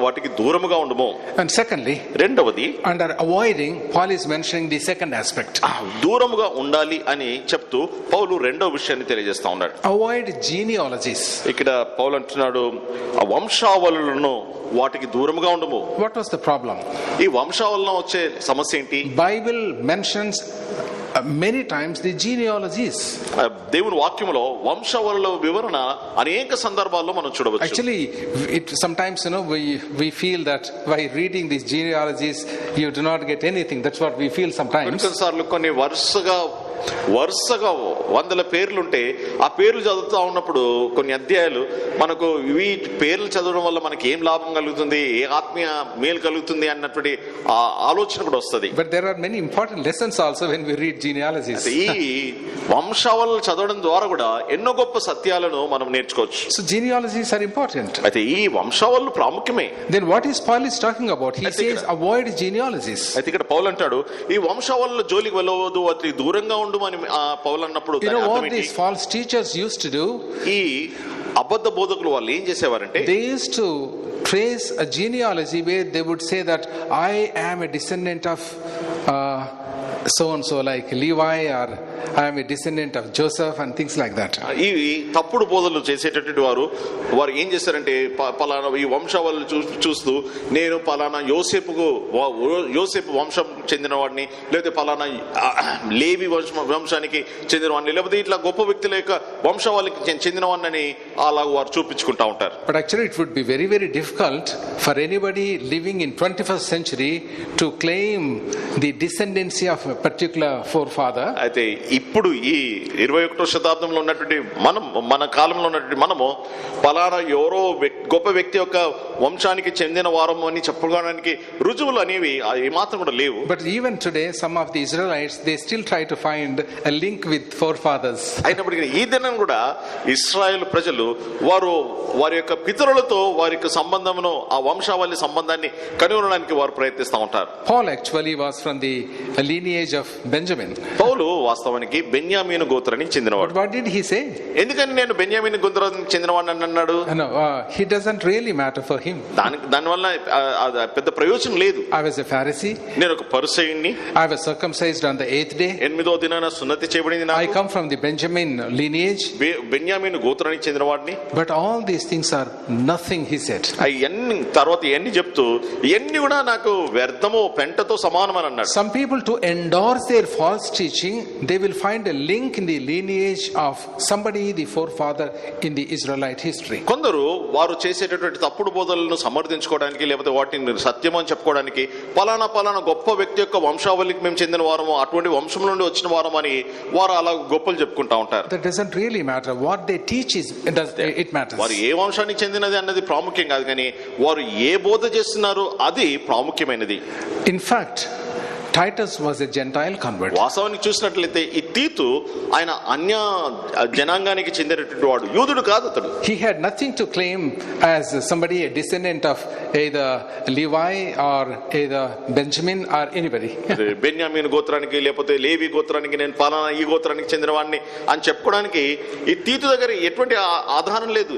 వాటికి దూరముగా ఉండము. And secondly, రెండవది under avoiding, Paul is mentioning the second aspect. దూరముగా ఉండాలి అని చెప్తూ పౌలు రెండవ విషయాన్ని తెలియజేస్తా ఉన్నాడు. Avoid genealogies. ఇక్కడ పౌలు అంటున్నాడు ఆ వంశావళులను వాటికి దూరముగా ఉండము. What was the problem? ఈ వంశావళన వచ్చే సమస్య ఏంటి? Bible mentions many times the genealogies. దేవుని వాక్యములో వంశావళుల వివరణ అనేక సందర్భాల్లో మనం చూడవచ్చు. Actually sometimes we feel that by reading these genealogies you do not get anything. That's what we feel sometimes. కొన్నిసార్లు కొన్ని వరుసగా వందల పేర్లుంటే ఆ పేర్లు చదువుతా ఉన్నప్పుడు కొన్ని అధ్యాయాలు మనకు ఈ పేర్లు చదవడం వల్ల మనకి ఏం లాభం కలుగుతుంది, ఏ ఆత్మీయ మేలు కలుగుతుంది అన్నటువంటి ఆలోచన కూడా వస్తుంది. But there are many important lessons also when we read genealogies. ఈ వంశావళులు చదవడం ద్వారా కూడా ఎన్నో గొప్ప సత్యాలను మనం నేర్చుకోవచ్చు. So genealogies are important. అయితే ఈ వంశావళులు ప్రాముఖ్యమే. Then what is Paul is talking about? He says avoid genealogies. అయితే ఇక్కడ పౌలు అంటాడు ఈ వంశావళుల జోలికి వెళ్ళవద్దు, వాటి దూరంగా ఉండు అని పౌలు అన్నప్పుడు what these false teachers used to do? ఈ అబద్ధ బోధకులు వాళ్ళు ఏం చేసేవారంటే, they used to trace a genealogy where they would say that I am a descendant of so and so, like Levi, or I am a descendant of Joseph, and things like that. ఇవి తప్పుడు బోధలు చేసేటటువంటి వారు ఏం చేస్తారంటే, పలానా ఈ వంశావళులు చూస్తూ నేను పలానా యోసేపు వంశం చెందిన వాడిని, లేకపోతే పలానా లేవి వంశానికి చెందిన వాడిని, లేకపోతే ఇట్లా గొప్ప వ్యక్తుల యొక్క వంశావళికి చెందిన వాడిని అలా వారు చూపించుకుంటా ఉంటారు. But actually it would be very, very difficult for anybody living in 21st century to claim the descendancy of a particular forefather. అయితే ఇప్పుడు ఈ 21వ శతాబ్దంలో ఉన్నటువంటి మన కాలంలో ఉన్నటువంటి మనము పలానా ఎవరో గొప్ప వ్యక్తి యొక్క వంశానికి చెందిన వారము అని చెప్పుకోవడానికి రుజువులు అనేవి ఏమాత్రం కూడా లేవు. But even today some of the Israelites, they still try to find a link with forefathers. అయినప్పటికీ ఈ దినం కూడా ఇశ్రాయేలు ప్రజలు వారి యొక్క పితరులతో వారి యొక్క సంబంధమును, ఆ వంశావళి సంబంధాన్ని కనుగొనడానికి వారు ప్రయత్నిస్తూ ఉంటారు. Paul actually was from the lineage of Benjamin. పౌలు వాస్తవానికి బెన్యామీను గోత్రానికి చెందినవాడు. What did he say? ఎందుకని నేను బెన్యామీను గోత్రానికి చెందినవాడిని అన్నాడు? No, he doesn't really matter for him. దానివల్ల పెద్ద ప్రయోజనం లేదు. I was a Pharisee. నేను ఒక పరిసయ్యుణ్ణి. I was circumcised on the 8th day. 8వ దినాన సున్నతి చేయబడింది నాకు. I come from the Benjamin lineage. బెన్యామీను గోత్రానికి చెందినవాడిని. But all these things are nothing, he said. అయ్యన్ని తర్వాత ఇవన్నీ చెప్తూ ఇవన్నీ కూడా నాకు వ్యర్థము, పెంటతో సమానమని అన్నాడు. Some people, to endorse their false teaching, they will find a link in the lineage of somebody, the forefather in the Israelite history. కొందరు వారు చేసేటటువంటి తప్పుడు బోధనలను సమర్థించుకోవడానికి, లేకపోతే వాటిని సత్యం అని చెప్పుకోవడానికి పలానా గొప్ప వ్యక్తి యొక్క వంశావళికి మేము చెందిన వారము, అటువంటి వంశం నుండి వచ్చిన వారం అని వారు అలా గొప్పలు చెప్పుకుంటా ఉంటారు. That doesn't really matter. What they teach it matters. వారు ఏ వంశానికి చెందినది అన్నది ప్రాముఖ్యం కాదు, కానీ వారు ఏ బోధ చేస్తున్నారు అది ప్రాముఖ్యమైనది. In fact, Titus was a Gentile convert. వాస్తవానికి చూసినట్లయితే ఈ తీతు ఆయన అన్య జనాంగానికి చెందినటువంటి వాడు, యూదుడు కాదు అతడు. He had nothing to claim as somebody, a descendant of either Levi or either Benjamin or anybody. బెన్యామీను గోత్రానికి లేకపోతే లేవి గోత్రానికి నేను పలానా ఈ గోత్రానికి చెందిన వాడిని అని చెప్పుకోవడానికి ఈ తీతు దగ్గర ఎటువంటి ఆధారం లేదు.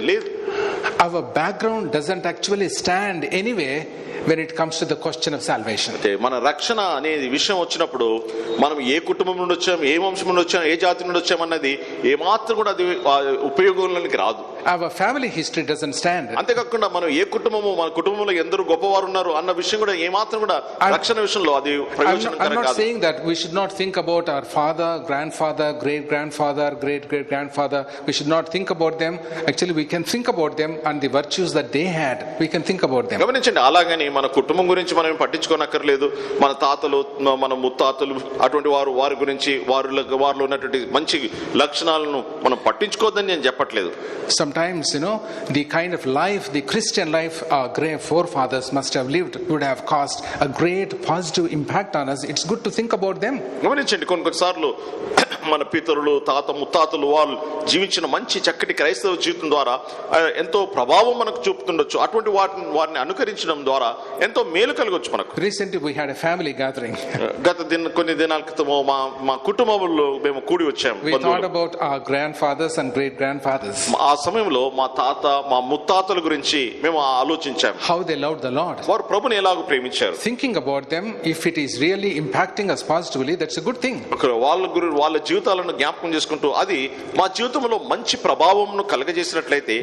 Our background doesn't actually stand anyway when it comes to the question of salvation. మన రక్షణ అనే విషయం వచ్చినప్పుడు మనం ఏ కుటుంబం నుండి వచ్చాం, ఏ వంశం నుండి వచ్చాం, ఏ జాతి నుండి వచ్చాం అన్నది ఏమాత్రం కూడా అది ఉపయోగంలోనికి రాదు. Our family history doesn't stand. అంతేకాకుండా మనం ఏ కుటుంబము, మన కుటుంబంలో ఎందరూ గొప్పవారు ఉన్నారు అన్న విషయం కూడా ఏమాత్రం కూడా రక్షణ విషయంలో అది ప్రయోజనకరం కాదు. I'm not saying that we should not think about our father, grandfather, great grandfather, great great grandfather. We should not think about them. Actually we can think about them and the virtues that they had. We can think about them. గమనించండి, అలాగని మన కుటుంబం గురించి మనం పట్టించుకోనక్కర్లేదు. మన తాతలు, మన ముత్తాతలు అటువంటి వారి గురించి వారిలో ఉన్నటువంటి మంచి లక్షణాలను మనం పట్టించుకోవద్దని నేను చెప్పట్లేదు. Sometimes, the kind of life, the Christian life our great forefathers must have lived would have caused a great positive impact on us. It's good to think about them. గమనించండి, కొన్నిసార్లు మన పితరులు, ముత్తాతలు వాళ్ళు జీవించిన మంచి చక్కటి క్రైస్తవ జీవితం ద్వారా ఎంతో ప్రభావం మనకు చూపుతుండొచ్చు. అటువంటి వారిని అనుకరించడం ద్వారా ఎంతో మేలు కలగొచ్చు మనకు. Recently we had a family gathering. కొన్ని దినాల క్రితము మా కుటుంబంలో మేము కూడి వచ్చాము. We thought about our grandfathers and great grandfathers. ఆ సమయంలో మా తాత, మా ముత్తాతల గురించి మేము ఆలోచించాము. How they loved the Lord. వారు ప్రభుని ఎలాగ ప్రేమించారు. Thinking about them, if it is really impacting us positively, that's a good thing. వాళ్ళ జీవితాలను జ్ఞాపకం చేసుకుంటూ అది మా జీవితంలో మంచి ప్రభావంను కలగజేసినట్లయితే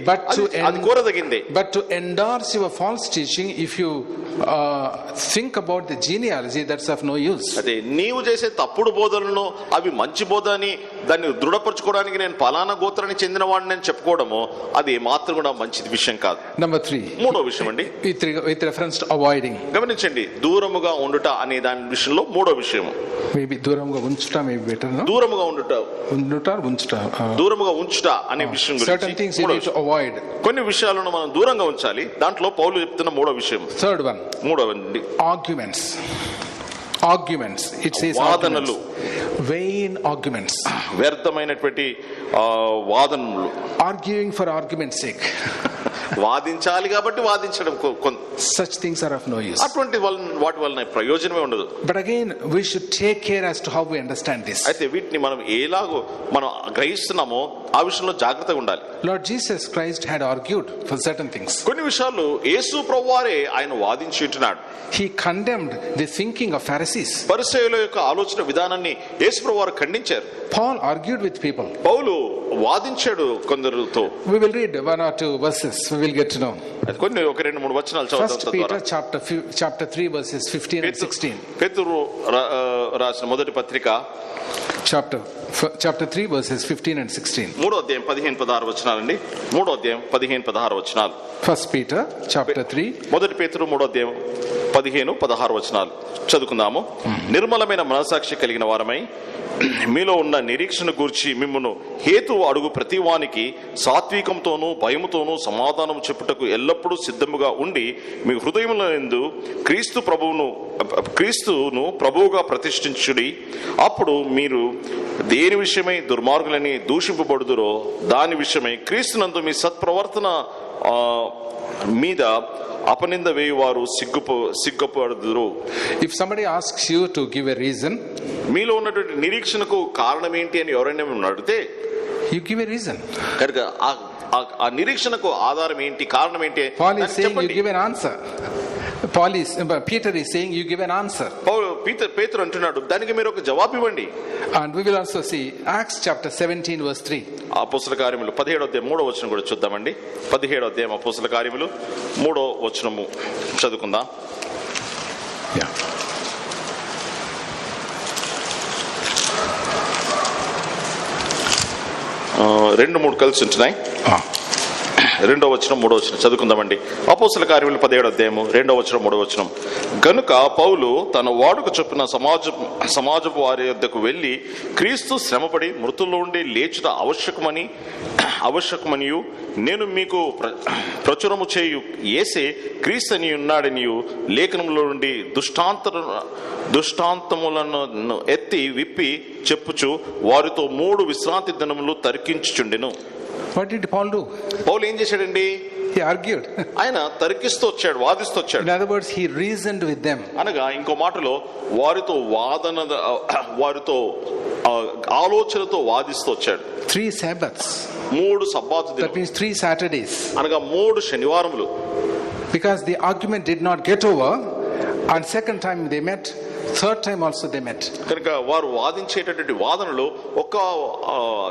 అది కోరదగిందే. But to endorse your false teaching, if you think about the genealogy, that's of no use. అదే నీవు చేసే తప్పుడు బోధనలను అవి మంచి బోధ అని దాన్ని దృఢపరచుకోవడానికి నేను పలానా గోత్రానికి చెందిన వాడిని అని చెప్పుకోవడము అది మాత్రం కూడా మంచి విషయం కాదు. Number 3, మూడో విషయం అండి, with reference to avoiding. గమనించండి, దూరముగా ఉండుట అనే దాని విషయంలో మూడో విషయం. Maybe దూరముగా ఉంచుట, maybe better, no? దూరముగా ఉండుట అనే విషయం గురించి certain things you need to avoid. కొన్ని విషయాలను మనం దూరంగా ఉంచాలి. దాంట్లో పౌలు చెప్తున్న మూడో విషయం. Third one, మూడవది arguments. Arguments. It says వాదనలు, vain arguments. వ్యర్థమైనటువంటి వాదనలు. Arguing for argument's sake. వాదించాలి కాబట్టి వాదించడం. Such things are of no use. అటువంటి వాటి వలన ప్రయోజనమే ఉండదు. But again, we should take care as to how we understand this. అయితే వీటిని మనం ఎలాగో మనం గ్రహిస్తున్నామో ఆ విషయంలో జాగ్రత్తగా ఉండాలి. Lord Jesus Christ had argued for certain things. కొన్ని విషయాలు యేసు ప్రభువారే ఆయన వాదించి ఉంటున్నాడు. He condemned the thinking of Pharisees. పరిసయ్యుల యొక్క ఆలోచన విధానాన్ని యేసు ప్రభువారు ఖండించారు. Paul argued with people. Paul వాదించాడు కొందరితో. We will read one or two verses. We will get to know. కొన్ని ఒక రెండు మూడు వచనాలు చదువుతాం. First Peter chapter 3 verses 15 and 16. పేతురు రాసిన మొదటి పత్రిక chapter 3 verses 15 and 16. మూడో అధ్యాయం 15-16 వచనాలండి. మూడో అధ్యాయం 15-16 వచనాలు. First Peter chapter 3. మొదటి పేతురు మూడో అధ్యాయం 15-16 వచనాలు చదువుకుందాము. నిర్మలమైన మనసాక్షి కలిగిన వారమై మీలో ఉన్న నిరీక్షణ గూర్చి మిమ్మును హేతు అడుగు ప్రతివానికి సాత్వికంతోనూ భయముతోనూ సమాధానం చెప్పుటకు ఎల్లప్పుడూ సిద్ధముగా ఉండి మీ హృదయములందు క్రీస్తును ప్రభువుగా ప్రతిష్ఠించుడి. అప్పుడు మీరు దేని విషయమై దుర్మార్గులని దూషింపబడుదురో దాని విషయమై క్రీస్తునందు మీ సత్ప్రవర్తన మీద అపనింద వేయువారు సిగ్గుపడుదురు. If somebody asks you to give a reason, మీలో ఉన్నటువంటి నిరీక్షణకు కారణం ఏంటి అని ఎవరైనా అడిగితే you give a reason. కనుక ఆ నిరీక్షణకు ఆధారం ఏంటి, కారణం ఏంటి? Paul is saying you give an answer. Peter is saying you give an answer. పేతురు అంటున్నాడు దానికి మీరు ఒక జవాబు ఇవ్వండి. And we will also see Acts chapter 17 verse 3. అపోస్తల కార్యములు 17వ అధ్యాయం 3వ వచనం కూడా చూద్దామండి. 17వ అధ్యాయం అపోస్తల కార్యములు 3వ వచనము చదువుకుందాం. రెండు మూడు కలిసి ఉంటున్నాయి. 2వ వచనం 3వ వచనం చదువుకుందామండి. అపోస్తల కార్యములు 17వ అధ్యాయము 2వ వచనం 3వ వచనం. గనుక పౌలు తన వాడుక చొప్పున సమాజపు వారి వద్దకు వెళ్లి క్రీస్తు శ్రమపడి మృతుల్లో ఉండి లేచుట ఆవశ్యకమనియు నేను మీకు ప్రచురము చేయు యేసే క్రీస్తు అని ఉన్నాడనియు లేఖనంలో నుండి దృష్టాంతములను ఎత్తి విప్పి చెప్పుచు వారితో 3 విశ్రాంతి దినములు తర్కించుచుండెను. What did Paul do? పౌలు ఏం చేశాడండి? He argued. ఆయన తర్కిస్తూ వచ్చాడు, వాదిస్తూ వచ్చాడు. In other words, he reasoned with them. అనగా ఇంకో మాటలో వారితో ఆలోచనతో వాదిస్తూ వచ్చాడు. 3 Sabbaths. 3 సబ్బాతు దినాలు. That means 3 Saturdays. అనగా 3 శనివారములు. Because the argument did not get over, and second time they met, third time also they met. కనుక వారు వాదించేటటువంటి వాదనలు ఒక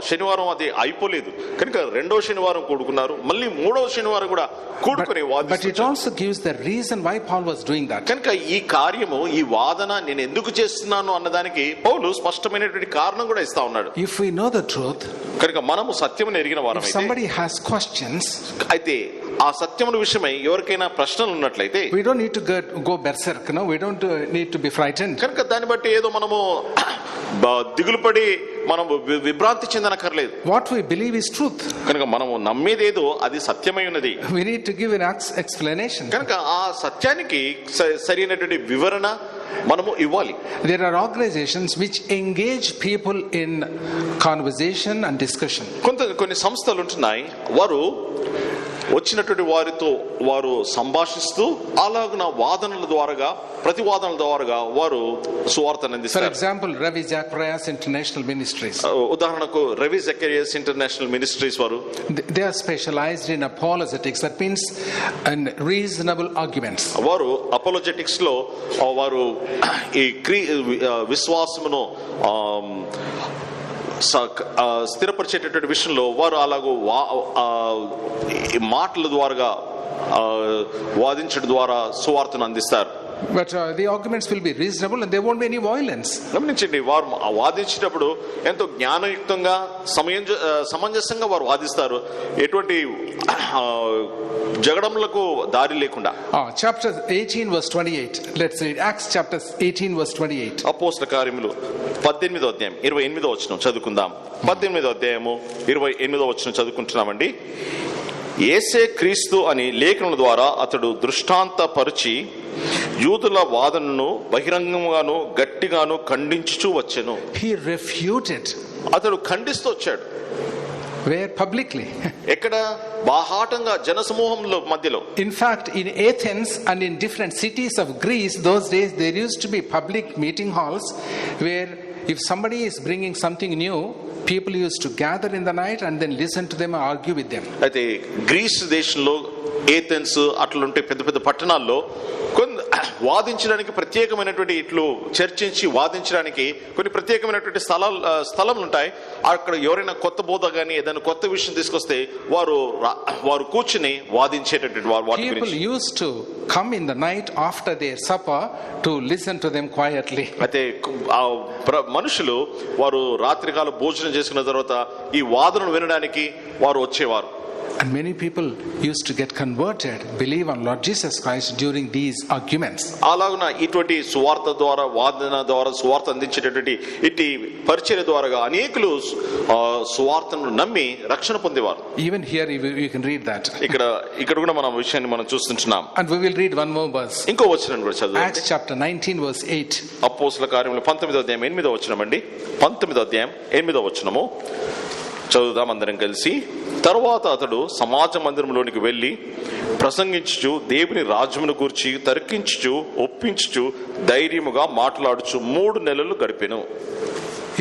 శనివారం అది అయిపోలేదు. కనుక 2వ శనివారం కూడుకున్నారు, మళ్ళీ 3వ శనివారం కూడా కూడుకొని వాదిస్తారు. But it also gives the reason why Paul was doing that. కనుక ఈ కార్యము, ఈ వాదన నేను ఎందుకు చేస్తున్నాను అన్నదానికి పౌలు స్పష్టమైనటువంటి కారణం కూడా ఇస్తా ఉన్నాడు. If we know the truth, కనుక మనము సత్యమును ఎరిగిన వారమైతే, if somebody has questions, అయితే ఆ సత్యముల విషయమై ఎవరికైనా ప్రశ్నలు ఉన్నట్లయితే we don't need to go berserk, no, we don't need to be frightened. కనుక దాన్ని బట్టి ఏదో మనము దిగులుపడి మనం విభ్రాంతి చెందనక్కర్లేదు. What we believe is truth. కనుక మనము నమ్మేదేదో అది సత్యమై ఉన్నది. We need to give an explanation. కనుక ఆ సత్యానికి సరైనటువంటి వివరణ మనము ఇవ్వాలి. There are organizations which engage people in conversation and discussion. కొన్ని సంస్థలు ఉంటున్నాయి, వారు వచ్చినటువంటి వారితో వారు సంభాషిస్తూ అలాగున వాదనల ద్వారా, ప్రతివాదనల ద్వారా వారు సువార్తను అందిస్తారు. For example, Ravi Zacharias International Ministries. ఉదాహరణకు రవి జకరియాస్ ఇంటర్నేషనల్ మినిస్ట్రీస్ వారు, they are specialized in apologetics. That means in reasonable arguments. వారు అపోలోజెటిక్స్ లో వారు ఈ విశ్వాసమును స్థిరపరిచేటటువంటి విషయంలో వారు అలాగూ మాటల ద్వారా వాదించడం ద్వారా సువార్తను అందిస్తారు. But the arguments will be reasonable and there won't be any violence. గమనించండి, వారు వాదించేటప్పుడు ఎంతో జ్ఞానయుక్తంగా సమంజసంగా వారు వాదిస్తారు, ఎటువంటి జగడములకు దారి లేకుండా. Chapter 18 verse 28. Let's read Acts chapter 18 verse 28. అపోస్తల కార్యములు 18వ అధ్యాయం 28వ వచనం చదువుకుందాం. 18వ అధ్యాయము 28వ వచనం చదువుకుంటున్నామండి. యేసే క్రీస్తు అని లేఖనం ద్వారా అతడు దృష్టాంతపరిచి యూదుల వాదనను బహిరంగంగాను గట్టిగాను ఖండించుచూ వచ్చెను. He refuted. అతడు ఖండిస్తూ వచ్చాడు. Where? Publicly. ఎక్కడ? బాహాటంగా జనసమూహంలో మధ్యలో. In fact, in Athens and in different cities of Greece, those days there used to be public meeting halls where if somebody is bringing something new, people used to gather in the night and then listen to them and argue with them. అయితే grace దేశంలో Athens అట్లుంటే పెద్ద పెద్ద పట్టణాల్లో వాదించడానికి ప్రత్యేకమైనటువంటి ఇట్లు చర్చించి వాదించడానికి కొన్ని ప్రత్యేకమైనటువంటి స్థలాలు ఉంటాయి. అక్కడ ఎవరైనా కొత్త బోధ గానీ ఏదైనా కొత్త విషయం తీసుకొస్తే వారు కూర్చుని వాదించేటటువంటి వాటి గురించి. People used to come in the night after their supper to listen to them quietly. అయితే మనుషులు వారు రాత్రికాల భోజనం చేసుకున్న తర్వాత ఈ వాదనను వినడానికి వారు వచ్చేవారు. And many people used to get converted, believe on Lord Jesus Christ during these arguments. అలాగున ఇటువంటి సువార్త ద్వారా వాదన ద్వారా సువార్త అందించేటటువంటి ఇట్టి పరిచర్య ద్వారా అనేకులు సువార్తను నమ్మి రక్షణ పొందేవారు. Even here you can read that. ఇక్కడ కూడా మనం విషయాన్ని మనం చూస్తుంటున్నాం. And we will read one more verse. ఇంకో వచనం కూడా చదువు. Acts chapter 19 verse 8. అపోస్తల కార్యములు 19వ అధ్యాయం 8వ వచనం అండి. 19వ అధ్యాయం 8వ వచనము చదువుదాం అందరం కలిసి. తరువాత అతడు సమాజ మందిరంలోనికి వెళ్లి ప్రసంగించుచు దేవుని రాజ్యమును గూర్చి తర్కించుచు ఒప్పించుచు ధైర్యముగా మాట్లాడుచు 3 నెలలు గడిపెను.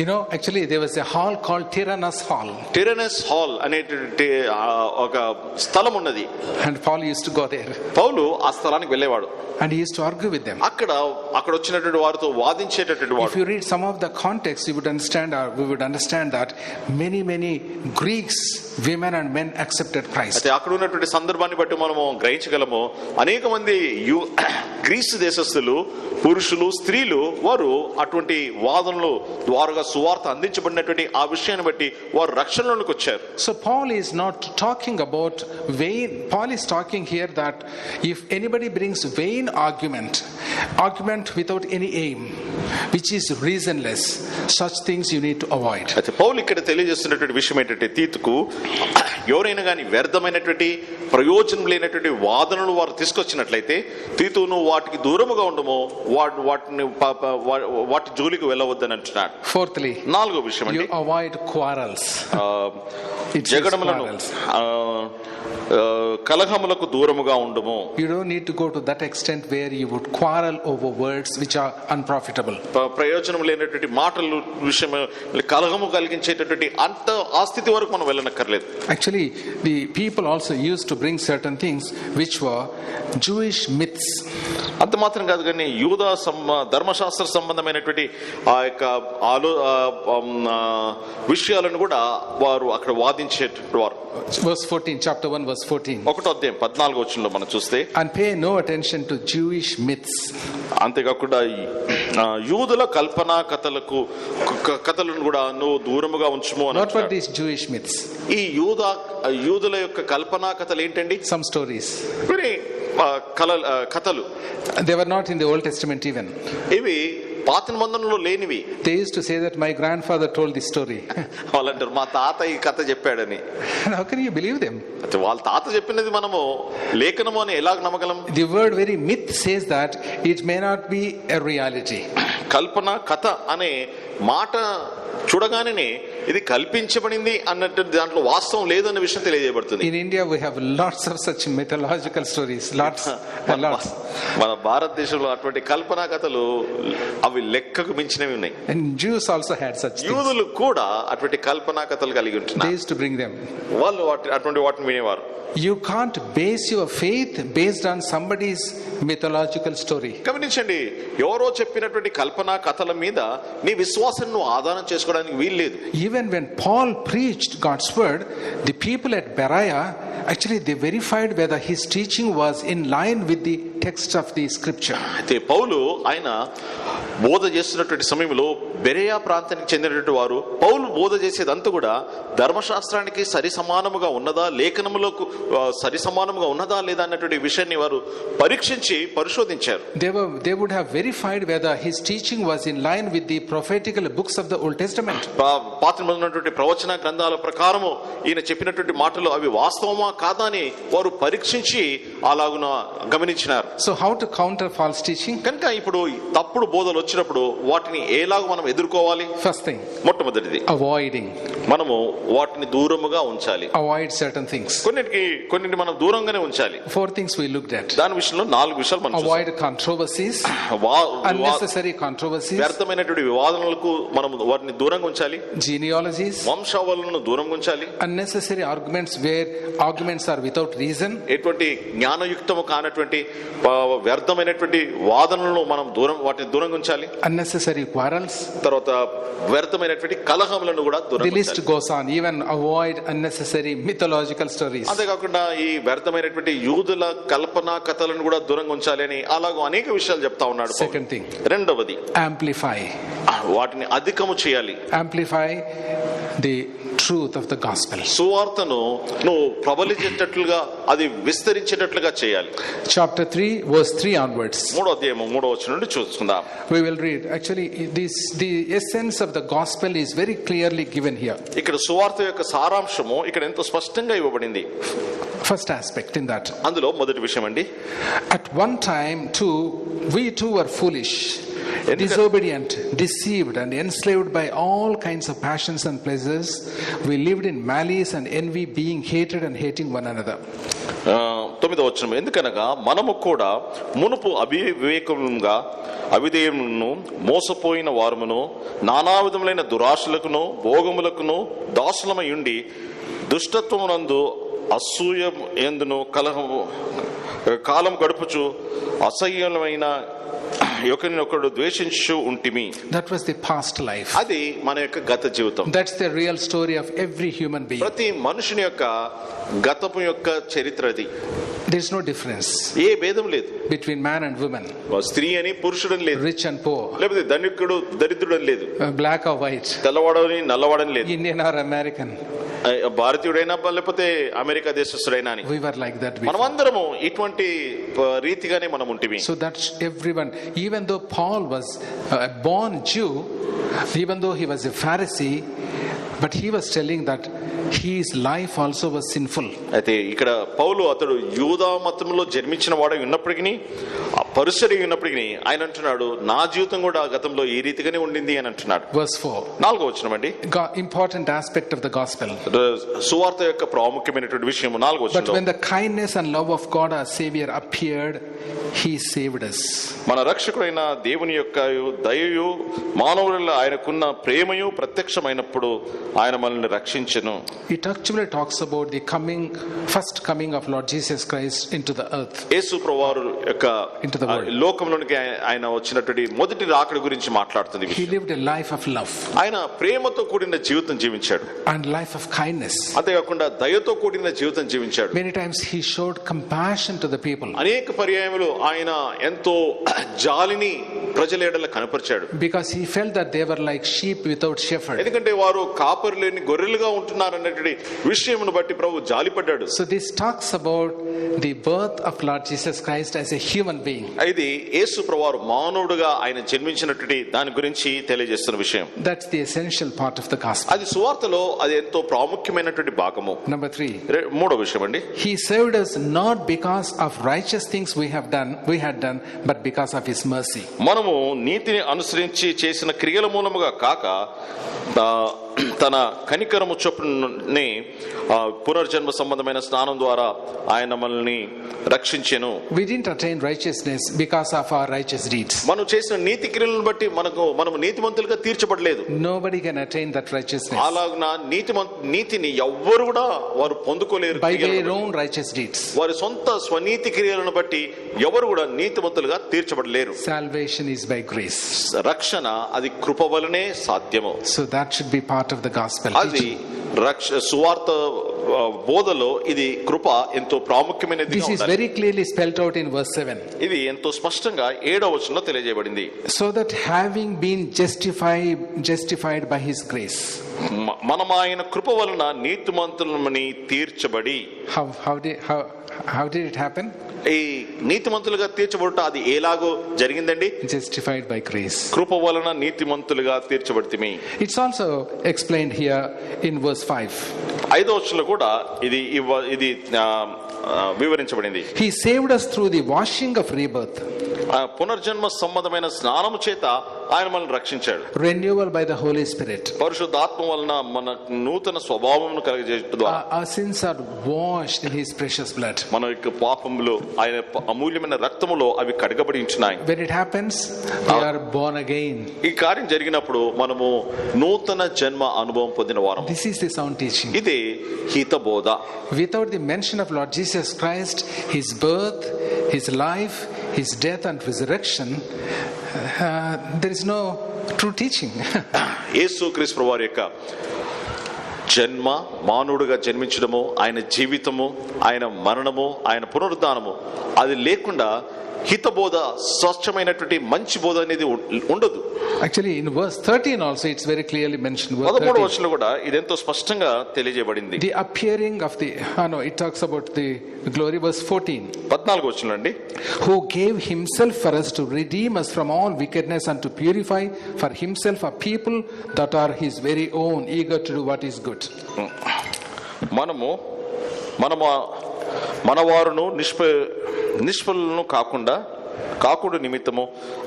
You know, actually there was a hall called Tyrannus Hall. Tyrannus Hall అనేటువంటి ఒక స్థలం ఉన్నది. And Paul used to go there. పౌలు ఆ స్థలానికి వెళ్ళేవాడు. And he used to argue with them. అక్కడ వచ్చినటువంటి వారితో వాదించేటటువంటి వాడు. If you read some of the context, you would understand, or we would understand that many Greeks, women and men accepted Christ. అయితే అక్కడ ఉన్నటువంటి సందర్భాన్ని బట్టి మనము గ్రహించగలము. అనేక మంది గ్రీసు దేశస్థులు పురుషులు స్త్రీలు వారు అటువంటి వాదనలు ద్వారా సువార్త అందించబడినటువంటి ఆ విషయాన్ని బట్టి వారు రక్షణలోనికి వచ్చారు. So Paul is not talking about vain. Paul is talking here that if anybody brings vain argument without any aim, which is reasonless, such things you need to avoid. అయితే పౌలు ఇక్కడ తెలియజేస్తున్నటువంటి విషయం ఏంటంటే తీతుకు ఎవరైనా కానీ వ్యర్థమైనటువంటి ప్రయోజనం లేనటువంటి వాదనలు వారు తీసుకొచ్చినట్లయితే తీతును వాటికి దూరముగా ఉండము, వాటి జోలికి వెళ్ళవద్దని అంటున్నాడు. Fourthly, 4వ విషయం అండి, you avoid quarrels. జగడములను కలహములకు దూరముగా ఉండుము. You don't need to go to that extent where you would quarrel over words which are unprofitable. ప్రయోజనం లేనటువంటి మాటలు విషయం కలహము కలిగించేటటువంటి అంత ఆ స్థితి వరకు మనం వెళ్ళనక్కర్లేదు. Actually, the people also used to bring certain things which were Jewish myths. అంత మాత్రం కాదు కానీ యూద ధర్మశాస్త్ర సంబంధమైనటువంటి ఆ యొక్క విషయాలను కూడా వారు అక్కడ వాదించేటటువంటి వారు. Verse 14, chapter 1 verse 14. 1వ అధ్యాయం 14వ వచనంలో మనం చూస్తే, and pay no attention to Jewish myths. అంతేకాకుండా యూదుల కల్పనా కథలను కూడా నువ్వు దూరముగా ఉంచుము అని. Not for these Jewish myths. ఈ యూదుల యొక్క కల్పనా కథలు ఏంటండి? Some stories. కథలు. They were not in the Old Testament even. ఇవి పాత నిబంధనలో లేనివి. They used to say that my grandfather told this story. వాళ్ళంటారు మా తాత ఈ కథ చెప్పాడని. How can you believe them? వాళ్ళ తాత చెప్పినది మనము లేఖనము అని ఎలాగ నమ్మగలం? The word very myth says that it may not be a reality. కల్పన కథ అనే మాట చూడగానే ఇది కల్పించబడింది అన్నట్టు దాంట్లో వాస్తవం లేదన్న విషయం తెలియజేయబడుతుంది. In India we have lots of such mythological stories. Lots. మన భారతదేశంలో అటువంటి కల్పనా కథలు అవి లెక్కకు మించినవి ఉన్నాయి. And Jews also had such things. యూదులు కూడా అటువంటి కల్పనా కథలు కలిగి ఉంటున్నారు. They used to bring them. వాళ్ళు అటువంటి వాటిని వినేవారు. You can't base your faith based on somebody's mythological story. గమనించండి, ఎవరో చెప్పినటువంటి కల్పనా కథల మీద నీ విశ్వాసాన్ని ఆధారం చేసుకోవడానికి వీల్లేదు. Even when Paul preached God's word, the people at Berea actually they verified whether his teaching was in line with the text of the scripture. అయితే పౌలు ఆయన బోధ చేస్తున్నటువంటి సమయంలో బెరియా ప్రాంతానికి చెందినటువంటి వారు పౌలు బోధ చేసేదంతా కూడా ధర్మశాస్త్రానికి సరి సమానముగా ఉన్నదా, లేఖనములకు సరి సమానముగా ఉన్నదా లేదా అన్నటువంటి విషయాన్ని వారు పరీక్షించి పరిశోధించారు. They would have verified whether his teaching was in line with the prophetical books of the Old Testament. పాత నిబంధనటువంటి ప్రవచన గ్రంథాల ప్రకారము ఈయన చెప్పినటువంటి మాటలు అవి వాస్తవమా కాదా అని వారు పరీక్షించి అలాగున గమనించినారు. So how to counter false teaching? కనుక ఇప్పుడు తప్పుడు బోధలు వచ్చినప్పుడు వాటిని ఎలాగ మనం ఎదుర్కోవాలి? First thing, మొట్టమొదటిది avoiding. మనము వాటిని దూరముగా ఉంచాలి. Avoid certain things. కొన్నింటి మనం దూరంగానే ఉంచాలి. 4 things we looked at. దాని విషయంలో 4 విషయాలు మనం avoid controversies, unnecessary controversies, వ్యర్థమైనటువంటి వివాదనలకు మనం వాటిని దూరంగా ఉంచాలి. genealogies, వంశావళులను దూరంగా ఉంచాలి. unnecessary arguments where arguments are without reason, ఎటువంటి జ్ఞానయుక్తము కానటువంటి వ్యర్థమైనటువంటి వాదనలను మనం వాటిని దూరంగా ఉంచాలి. unnecessary quarrels, తర్వాత వ్యర్థమైనటువంటి కలహములను కూడా దూరంగా ఉంచాలి. the list goes on. Even avoid unnecessary mythological stories. అంతేకాకుండా ఈ వ్యర్థమైనటువంటి యూదుల కల్పనా కథలను కూడా దూరంగా ఉంచాలి అని అలాగూ అనేక విషయాలు చెప్తా ఉన్నాడు. Second thing, రెండవది amplify. వాటిని అధికము చేయాలి. Amplify the truth of the gospel. సువార్తను నువ్వు ప్రబలించేటట్లుగా అది విస్తరించేటట్లుగా చేయాలి. Chapter 3 verse 3 onwards. 3వ అధ్యాయం 3వ వచనం నుండి చూసుకుందాం. We will read. Actually the essence of the gospel is very clearly given here. ఇక్కడ సువార్త యొక్క సారాంశము ఇక్కడ ఎంతో స్పష్టంగా ఇవ్వబడింది. First aspect in that. అందులో మొదటి విషయం అండి, at one time too we too were foolish, disobedient, deceived and enslaved by all kinds of passions and pleasures. We lived in malice and envy, being hated and hating one another. 9వ వచనం, ఎందుకనగా మనము కూడా మునుపు అవివేకముగా అవిధేయములను మోసపోయిన వారమును నానా విధములైన దురాశలకును భోగములకును దాసులమై ఉండి దుష్టత్వమునందు అసూయ ఎందును కలహము కాలం గడుపుచు అసహ్యమైన ఒకరినొకడు ద్వేషించు ఉంటిమి. That was the past life. అది మన యొక్క గత జీవితం. That's the real story of every human being. ప్రతి మనుషుని యొక్క గతపు యొక్క చరిత్ర అది. There is no difference. ఏ భేదం లేదు between man and woman. స్త్రీ అని పురుషుడని లేదు, rich and poor, లేకపోతే ధనికుడు దరిద్రుడని లేదు, black or white, తెల్లవాడని నల్లవాడని లేదు, Indian or American, భారతీయుడైనా లేకపోతే అమెరికా దేశస్థుడైనా అని. we were like that before. మనమందరము ఇటువంటి రీతిగానే మనం ఉంటిమి. So that's everyone. Even though Paul was a born Jew, even though he was a Pharisee, but he was telling that his life also was sinful. అయితే ఇక్కడ పౌలు అతడు యూదా మతంలో జన్మించిన వాడు ఉన్నప్పటికీ పరిసరి ఉన్నప్పటికీ ఆయన అంటున్నాడు నా జీవితం కూడా గతంలో ఈ రీతిగానే ఉండింది అని అంటున్నాడు. Verse 4. 4వ వచనం అండి, important aspect of the gospel. సువార్త యొక్క ప్రాముఖ్యమైనటువంటి విషయం 4వ వచనం. But when the kindness and love of God our Savior appeared, he saved us. మన రక్షకుడైన దేవుని యొక్క దయయు మానవులలో ఆయనకున్న ప్రేమయు ప్రత్యక్షమైనప్పుడు ఆయన మనల్ని రక్షించెను. It actually talks about the first coming of Lord Jesus Christ into the earth. యేసు ప్రభువారు యొక్క into the world. లోకంలోనికి ఆయన వచ్చినటువంటి మొదటి రాకడ గురించి మాట్లాడుతుంది. He lived a life of love. ఆయన ప్రేమతో కూడిన జీవితం జీవించాడు. And life of kindness. అంతేకాకుండా దయతో కూడిన జీవితం జీవించాడు. Many times he showed compassion to the people. అనేక పర్యాయములు ఆయన ఎంతో జాలిని ప్రజల ఎడల కనపరిచాడు. Because he felt that they were like sheep without shepherd. ఎందుకంటే వారు కాపరి లేని గొర్రెలుగా ఉంటున్నారన్నటువంటి విషయమును బట్టి ప్రభు జాలిపడ్డాడు. So this talks about the birth of Lord Jesus Christ as a human being. ఇది యేసు ప్రభువారు మానవుడుగా ఆయన జన్మించినటువంటి దాని గురించి తెలియజేస్తున్న విషయం. That's the essential part of the gospel. అది సువార్తలో అది ఎంతో ప్రాముఖ్యమైనటువంటి భాగము. Number 3. 3వ విషయం అండి, he saved us not because of righteous things we had done but because of his mercy. మనము నీతిని అనుసరించి చేసిన క్రియల మూలముగా కాక తన కనికరము చొప్పునే పునర్జన్మ సంబంధమైన స్నానం ద్వారా ఆయన మనల్ని రక్షించెను. We didn't attain righteousness because of our righteous deeds. మనం చేసిన నీతి క్రియలను బట్టి మనము నీతిమంతులుగా తీర్చబడలేదు. Nobody can attain that righteousness. అలాగున నీతిని ఎవ్వరు కూడా వారు పొందుకోలేరు. By their own righteous deeds. వారి సొంత స్వనీతి క్రియలను బట్టి ఎవరు కూడా నీతిమంతులుగా తీర్చబడలేరు. Salvation is by grace. రక్షణ అది కృప వలనే సాధ్యము. So that should be part of the gospel. అది సువార్త బోధలో ఇది కృప ఎంతో ప్రాముఖ్యమైనది. This is very clearly spelled out in verse 7. ఇది ఎంతో స్పష్టంగా 7వ వచనంలో తెలియజేయబడింది. So that having been justified by his grace. మనం ఆయన కృప వలన నీతిమంతులని తీర్చబడి. How did it happen? ఈ నీతిమంతులుగా తీర్చబడుట అది ఎలాగో జరిగిందండి? Justified by grace. కృప వలన నీతిమంతులుగా తీర్చబడితిమి. It's also explained here in verse 5. 5వ వచనంలో కూడా ఇది వివరించబడింది. He saved us through the washing of rebirth. పునర్జన్మ సంబంధమైన స్నానము చేత ఆయన మనల్ని రక్షించాడు. Renewal by the Holy Spirit. పరిశుద్ధాత్మ వలన మన నూతన స్వభావమును కలుగజేయడం ద్వారా Our sins are washed in His precious blood. మన యొక్క పాపములు ఆయన అమూల్యమైన రక్తములో అవి కడగబడి ఉంటున్నాయి. When it happens, we are born again. ఈ కార్యం జరిగినప్పుడు మనము నూతన జన్మ అనుభవం పొందిన వారం. This is the sound teaching. ఇది హితబోధ. Without the mention of Lord Jesus Christ, His birth, His life, His death and resurrection, there is no true teaching. యేసుక్రీస్తు ప్రభువారి యొక్క జన్మ, మానవుడిగా జన్మించడము, ఆయన జీవితము, ఆయన మరణము, ఆయన పునరుద్ధానము అది లేకుండా హితబోధ, స్వచ్ఛమైనటువంటి మంచి బోధ అనేది ఉండదు. Actually, in verse 13 also it's very clearly mentioned. 13వ వచనంలో కూడా ఇదెంతో స్పష్టంగా తెలియజేయబడింది. The appearing of the it talks about the glory. Verse 14. 14వ వచనంలో అండి, who gave himself for us to redeem us from all wickedness and to purify for himself a people that are his very own, eager to do what is good. మనము మనవారును నిష్ఫలను కాకుడు నిమిత్తము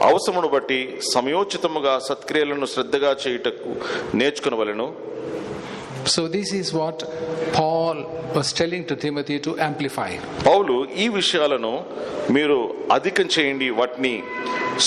అవసరమును బట్టి సమయోచితముగా సత్క్రియలను శ్రద్ధగా చేయుటకు నేర్చుకునవలెను. So this is what Paul was telling to Timothy to amplify. పౌలు ఈ విషయాలను మీరు అధికం చేయండి, వాటిని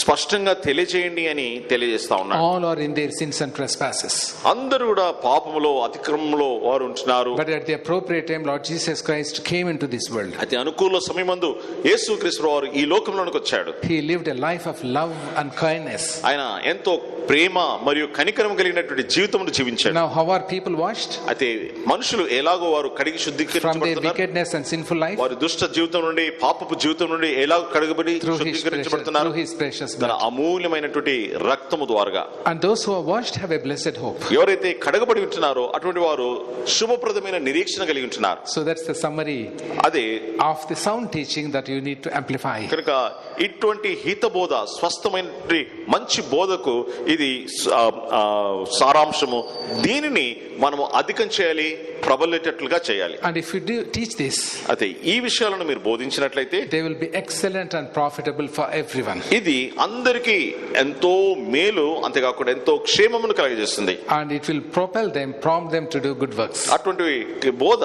స్పష్టంగా తెలియజేయండి అని తెలియజేస్తా ఉన్నాడు. All are in their sins and trespasses. అందరూ కూడా పాపములో అతిక్రమములో వారు ఉంటున్నారు. But at the appropriate time Lord Jesus Christ came into this world. అతి అనుకూల సమయమందు యేసుక్రీస్తు వారు ఈ లోకంలోనికి వచ్చాడు. He lived a life of love and kindness. ఆయన ఎంతో ప్రేమ మరియు కనికరం కలిగినటువంటి జీవితమును జీవించాడు. Now how are people washed? అయితే మనుషులు ఎలాగో వారు కడిగి శుద్ధీకరించబడుతున్నారు. From their wickedness and sinful life. వారి దుష్ట జీవితం నుండి, పాపపు జీవితం నుండి ఎలాగో కడగబడి శుద్ధీకరించబడుతున్నారు. తన అమూల్యమైనటువంటి రక్తము ద్వారా. And those who are washed have a blessed hope. ఎవరైతే కడగబడి ఉంటున్నారో అటువంటి వారు శుభప్రదమైన నిరీక్షణ కలిగి ఉంటున్నారు. So that's the summary అదే of the sound teaching that you need to amplify. కనుక ఇటువంటి హితబోధ, స్వస్థమైన మంచి బోధకు ఇది సారాంశము. దీనిని మనము అధికం చేయాలి, ప్రబలేటట్లుగా చేయాలి. And if you do teach this, అయితే ఈ విషయాలను మీరు బోధించినట్లయితే they will be excellent and profitable for everyone. ఇది అందరికీ ఎంతో మేలు, అంతేకాకుండా ఎంతో క్షేమమును కలుగజేస్తుంది. And it will propel them, prompt them to do good works. అటువంటి బోధ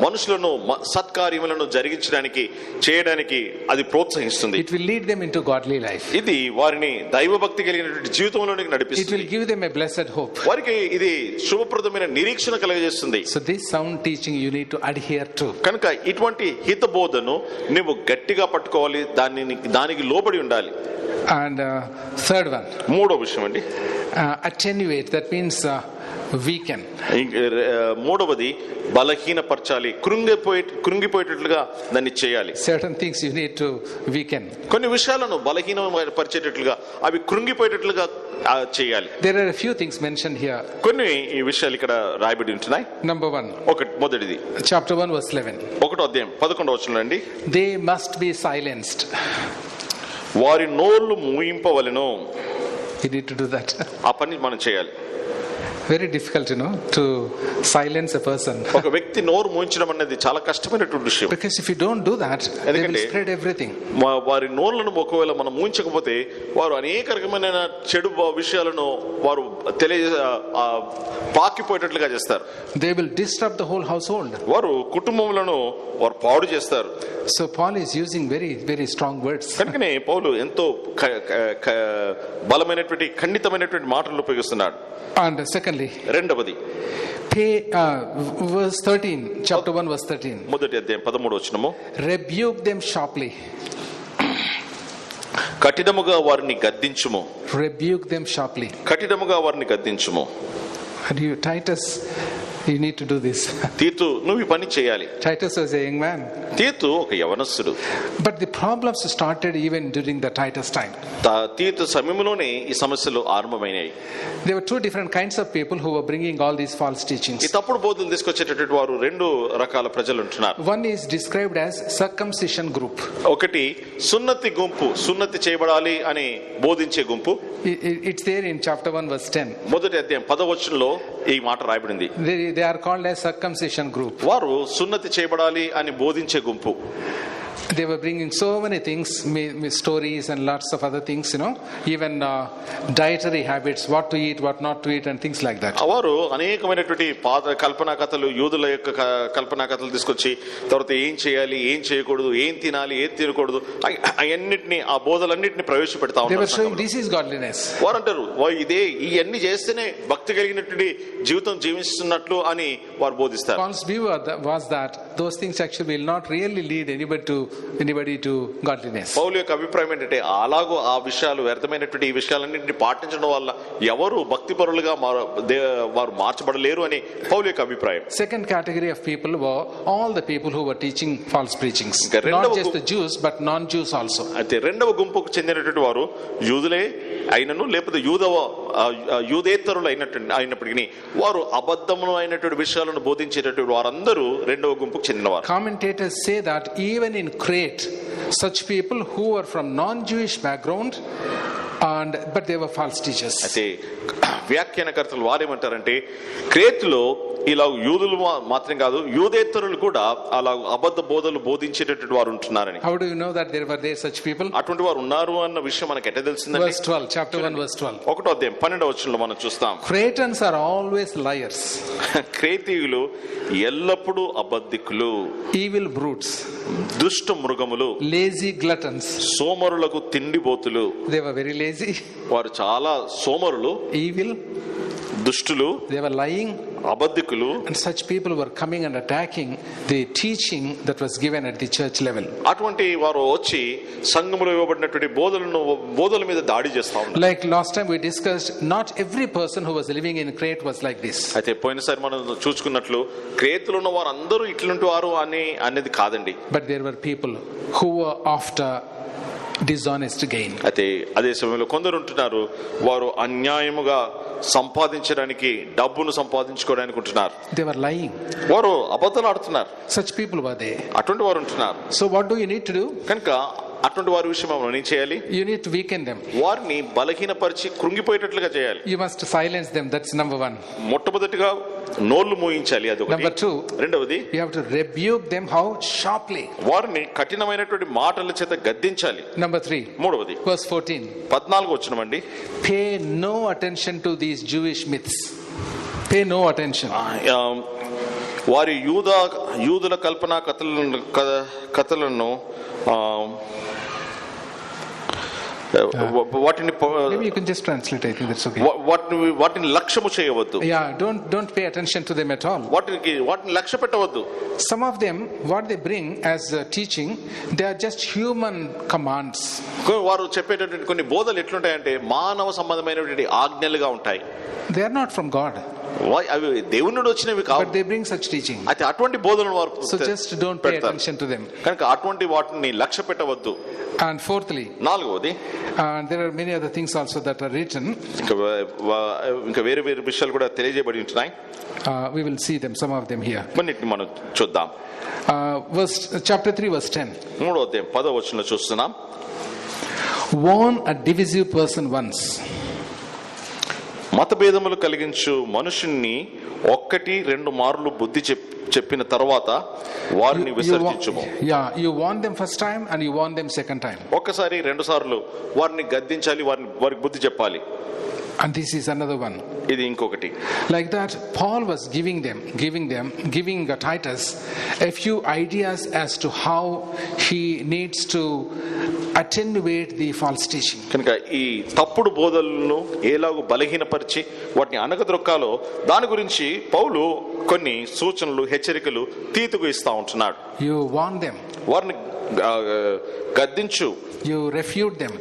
మనుషులను సత్కార్యములను జరిగించడానికి, చేయడానికి అది ప్రోత్సహిస్తుంది. It will lead them into godly life. ఇది వారిని దైవభక్తి కలిగినటువంటి జీవితంలోనికి నడిపిస్తుంది. It will give them a blessed hope. వారికి ఇది శుభప్రదమైన నిరీక్షణ కలుగజేస్తుంది. So this sound teaching you need to adhere to. కనుక ఇటువంటి హితబోధను నువ్వు గట్టిగా పట్టుకోవాలి, దానికి లోబడి ఉండాలి. And third one, మూడో విషయం అండి, attenuate. That means weaken. మూడవది బలహీనపరచాలి, కృంగిపోయేటట్లుగా దాన్ని చేయాలి. Certain things you need to weaken. కొన్ని విషయాలను బలహీనపరిచేటట్లుగా, అవి కృంగిపోయేటట్లుగా చేయాలి. There are a few things mentioned here. కొన్ని ఈ విషయాలు ఇక్కడ రాయబడి ఉంటున్నాయి. Number 1, మొదటిది chapter 1 verse 11. 1వ అధ్యాయం 11వ వచనం అండి, they must be silenced. వారి నోళ్లు మూయింపవలెను. You need to do that. ఆ పని మనం చేయాలి. Very difficult, to silence a person. ఒక వ్యక్తి నోరు మూయించడం అనేది చాలా కష్టమైనటువంటి విషయం. Because if you don't do that, they will spread everything. వారి నోళ్లను ఒకవేళ మనం మూయించకపోతే వారు అనేక రకమైన చెడు విషయాలను వారు పాకిపోయేటట్లుగా చేస్తారు. They will disrupt the whole household. వారు కుటుంబములను వారు పాడు చేస్తారు. So Paul is using very, very strong words. కనుకనే పౌలు ఎంతో బలమైనటువంటి, ఖండితమైనటువంటి మాటలను ఉపయోగిస్తున్నాడు. And secondly, రెండవది verse 13, chapter 1 verse 13. మొదటి అధ్యాయం 13వ వచనము, rebuke them sharply. కఠినముగా వారిని గద్దించుము. Rebuke them sharply. కఠినముగా వారిని గద్దించుము. And you, Titus, you need to do this. తీతు, నువ్వు ఈ పని చేయాలి. Titus was a young man. తీతు ఒక యవనస్తుడు. But the problems started even during the Titus time. తీతు సమయంలోనే ఈ సమస్యలు ఆరంభమైనాయి. There were two different kinds of people who were bringing all these false teachings. ఈ తప్పుడు బోధలు తీసుకొచ్చేటటువంటి వారు రెండు రకాల ప్రజలు ఉంటున్నారు. One is described as circumcision group. ఒకటి సున్నతి గుంపు, సున్నతి చేయబడాలి అని బోధించే గుంపు. It's there in chapter 1 verse 10. మొదటి అధ్యాయం 10వ వచనంలో ఈ మాట రాయబడింది. they are called as circumcision group. వారు సున్నతి చేయబడాలి అని బోధించే గుంపు. They were bringing so many things, stories and lots of other things, even dietary habits, what to eat, what not to eat, and things like that. వారు అనేకమైనటువంటి పాత కల్పనా కథలు, యూదుల యొక్క కల్పనా కథలు తీసుకొచ్చి తర్వాత ఏం చేయాలి, ఏం చేయకూడదు, ఏం తినాలి, ఏం తినకూడదు, అన్నిటిని ఆ బోధలన్నిటిని ప్రవేశపెడతా They were showing this is godliness. వారు అంటారు ఇదే ఇవన్నీ చేస్తేనే భక్తి కలిగినటువంటి జీవితం జీవిస్తున్నట్లు అని వారు బోధిస్తారు. Paul's view was that those things actually will not really lead anybody to godliness. పౌలు యొక్క అభిప్రాయం ఏంటంటే అలాగో ఆ విషయాలు వ్యర్థమైనటువంటి ఈ విషయాలన్నింటినీ పాటించడం వల్ల ఎవరు భక్తి పరులుగా వారు మార్చబడలేరు అని పౌలు యొక్క అభిప్రాయం. Second category of people were all the people who were teaching false preachings, not just the Jews but non-Jews also. అయితే రెండవ గుంపుకు చెందినటువంటి వారు యూదులే అయినను లేకపోతే యూదేతరులు అయినప్పటికీ వారు అబద్ధములు అయినటువంటి విషయాలను బోధించేటటువంటి వారందరూ రెండవ గుంపుకు చెందినవారు. Commentators say that even in Crete, such people who were from non-Jewish background but they were false teachers. అయితే వ్యాఖ్యానకర్తలు వారేమంటారంటే క్రేతులో ఇలా యూదులు మాత్రం కాదు యూదేతరులు కూడా అలా అబద్ధ బోధలు బోధించేటటువంటి వారు ఉంటున్నారని. How do you know that there were such people? అటువంటి వారు ఉన్నారు అన్న విషయం మనకు ఎట్లా తెలిసిందండి? Verse 12, chapter 1 verse 12. 1వ అధ్యాయం 12వ వచనంలో మనం చూస్తాం. Cretans are always liars. క్రేతీయులు ఎల్లప్పుడూ అబద్ధికులు, evil brutes, దుష్ట మృగములు, lazy gluttons, సోమరులకు తిండిబోతులు. They were very lazy. వారు చాలా సోమరులు, evil, దుష్టులు, they were lying, అబద్ధికులు. and such people were coming and attacking the teaching that was given at the church level. అటువంటి వారు వచ్చి సంఘములో ఇవ్వబడినటువంటి బోధల మీద దాడి చేస్తా ఉన్నారు. Like last time we discussed, not every person who was living in Crete was like this. అయితే పోయినసారి మనం చూసుకున్నట్లు క్రేతులో ఉన్న వారు అందరూ ఇట్లాంటి వారు అనేది కాదండి. But there were people who were after dishonest gain. అయితే అదే సమయంలో కొందరు ఉంటున్నారు వారు అన్యాయముగా సంపాదించడానికి, డబ్బును సంపాదించుకోవడానికి ఉంటున్నారు. They were lying. వారు అబద్ధాలు ఆడుతున్నారు. Such people were there. అటువంటి వారు ఉంటున్నారు. So what do you need to do? కనుక అటువంటి వారి విషయం మనం ఏం చేయాలి? You need to weaken them. వారిని బలహీనపరిచి కృంగిపోయేటట్లుగా చేయాలి. You must silence them. That's number 1. మొట్టమొదటిగా నోళ్లు మూయించాలి, అదొకటి. Number 2, రెండవది you have to rebuke them how sharply. వారిని కఠినమైనటువంటి మాటల చేత గద్దించాలి. Number 3, మూడవది verse 14, 14వ వచనమండి. pay no attention to these Jewish myths. Pay no attention. వారి యూదుల కల్పనా కథలను వాటిని maybe you can just translate. I think that's okay. వాటిని లక్ష్యము చేయవద్దు. Yeah, don't pay attention to them at all. వాటిని లక్ష్య పెట్టవద్దు. Some of them, what they bring as teaching, they are just human commands. వారు చెప్పేటటువంటి కొన్ని బోధలు ఎట్లుంటాయంటే మానవ సంబంధమైనటువంటి ఆజ్ఞలుగా ఉంటాయి. They are not from God. అవి దేవుని నుండి వచ్చినవి కావు. But they bring such teaching. అయితే అటువంటి బోధనలు వారు So just don't pay attention to them. కనుక అటువంటి వాటిని లక్ష్య పెట్టవద్దు. And fourthly, 4వది, there are many other things also that are written. ఇంకా వేరే విషయాలు కూడా తెలియజేయబడి ఉంటున్నాయి. We will see them, some of them here. కొన్నిటిని మనం చూద్దాం. Chapter 3 verse 10. 3వ అధ్యాయం 10వ వచనంలో చూస్తున్నాం. Warn a divisive person once. మతభేదములు కలిగించు మనుషుణ్ణి 1-2 మార్లు బుద్ధి చెప్పిన తర్వాత వారిని విసర్జించుము. You warn them first time and you warn them second time. ఒక్కసారి 2 సార్లు వారిని గద్దించాలి, వారికి బుద్ధి చెప్పాలి. And this is another one. ఇది ఇంకొకటి. Like that, Paul was giving Titus a few ideas as to how he needs to attenuate the false teaching. కనుక ఈ తప్పుడు బోధలను ఎలాగో బలహీనపరిచి వాటిని అనగదొక్కాలో దాని గురించి పౌలు కొన్ని సూచనలు, హెచ్చరికలు తీతుకు ఇస్తా ఉంటున్నాడు. You warn them. వారిని గద్దించు. You refute them.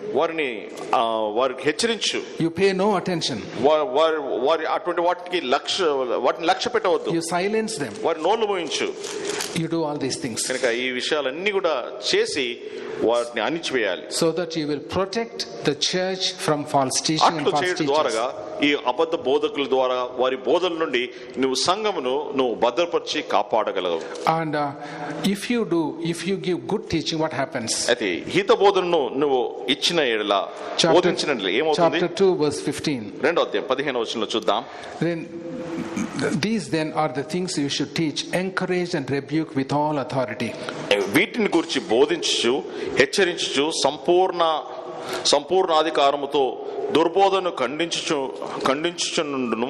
వారికి హెచ్చరించు. You pay no attention. వారి అటువంటి వాటిని లక్ష్య పెట్టవద్దు. You silence them. వారి నోళ్ళు మోయించు. You do all these things. కనుక ఈ విషయాలన్నీ కూడా చేసి వాటిని అణిచివేయాలి. So that you will protect the church from false teaching and false teachers. ద్వారా ఈ అబద్ధ బోధకుల ద్వారా వారి బోధల నుండి నువ్వు సంఘమును భద్రపరిచి కాపాడగలవు. And if you give good teaching, what happens? అయితే హిత బోధనను నువ్వు ఇచ్చిన ఎడల, బోధించినట్లయితే ఏమవుతుంది? Chapter 2 verse 15. 2వ అధ్యాయం 15వ వచనంలో చూద్దాం. Then These then are the things you should teach, encourage and rebuke with all authority. వీటిని గురించి బోధించుచు హెచ్చరించుచు సంపూర్ణాధికారముతో దుర్బోధను ఖండించుచుండును.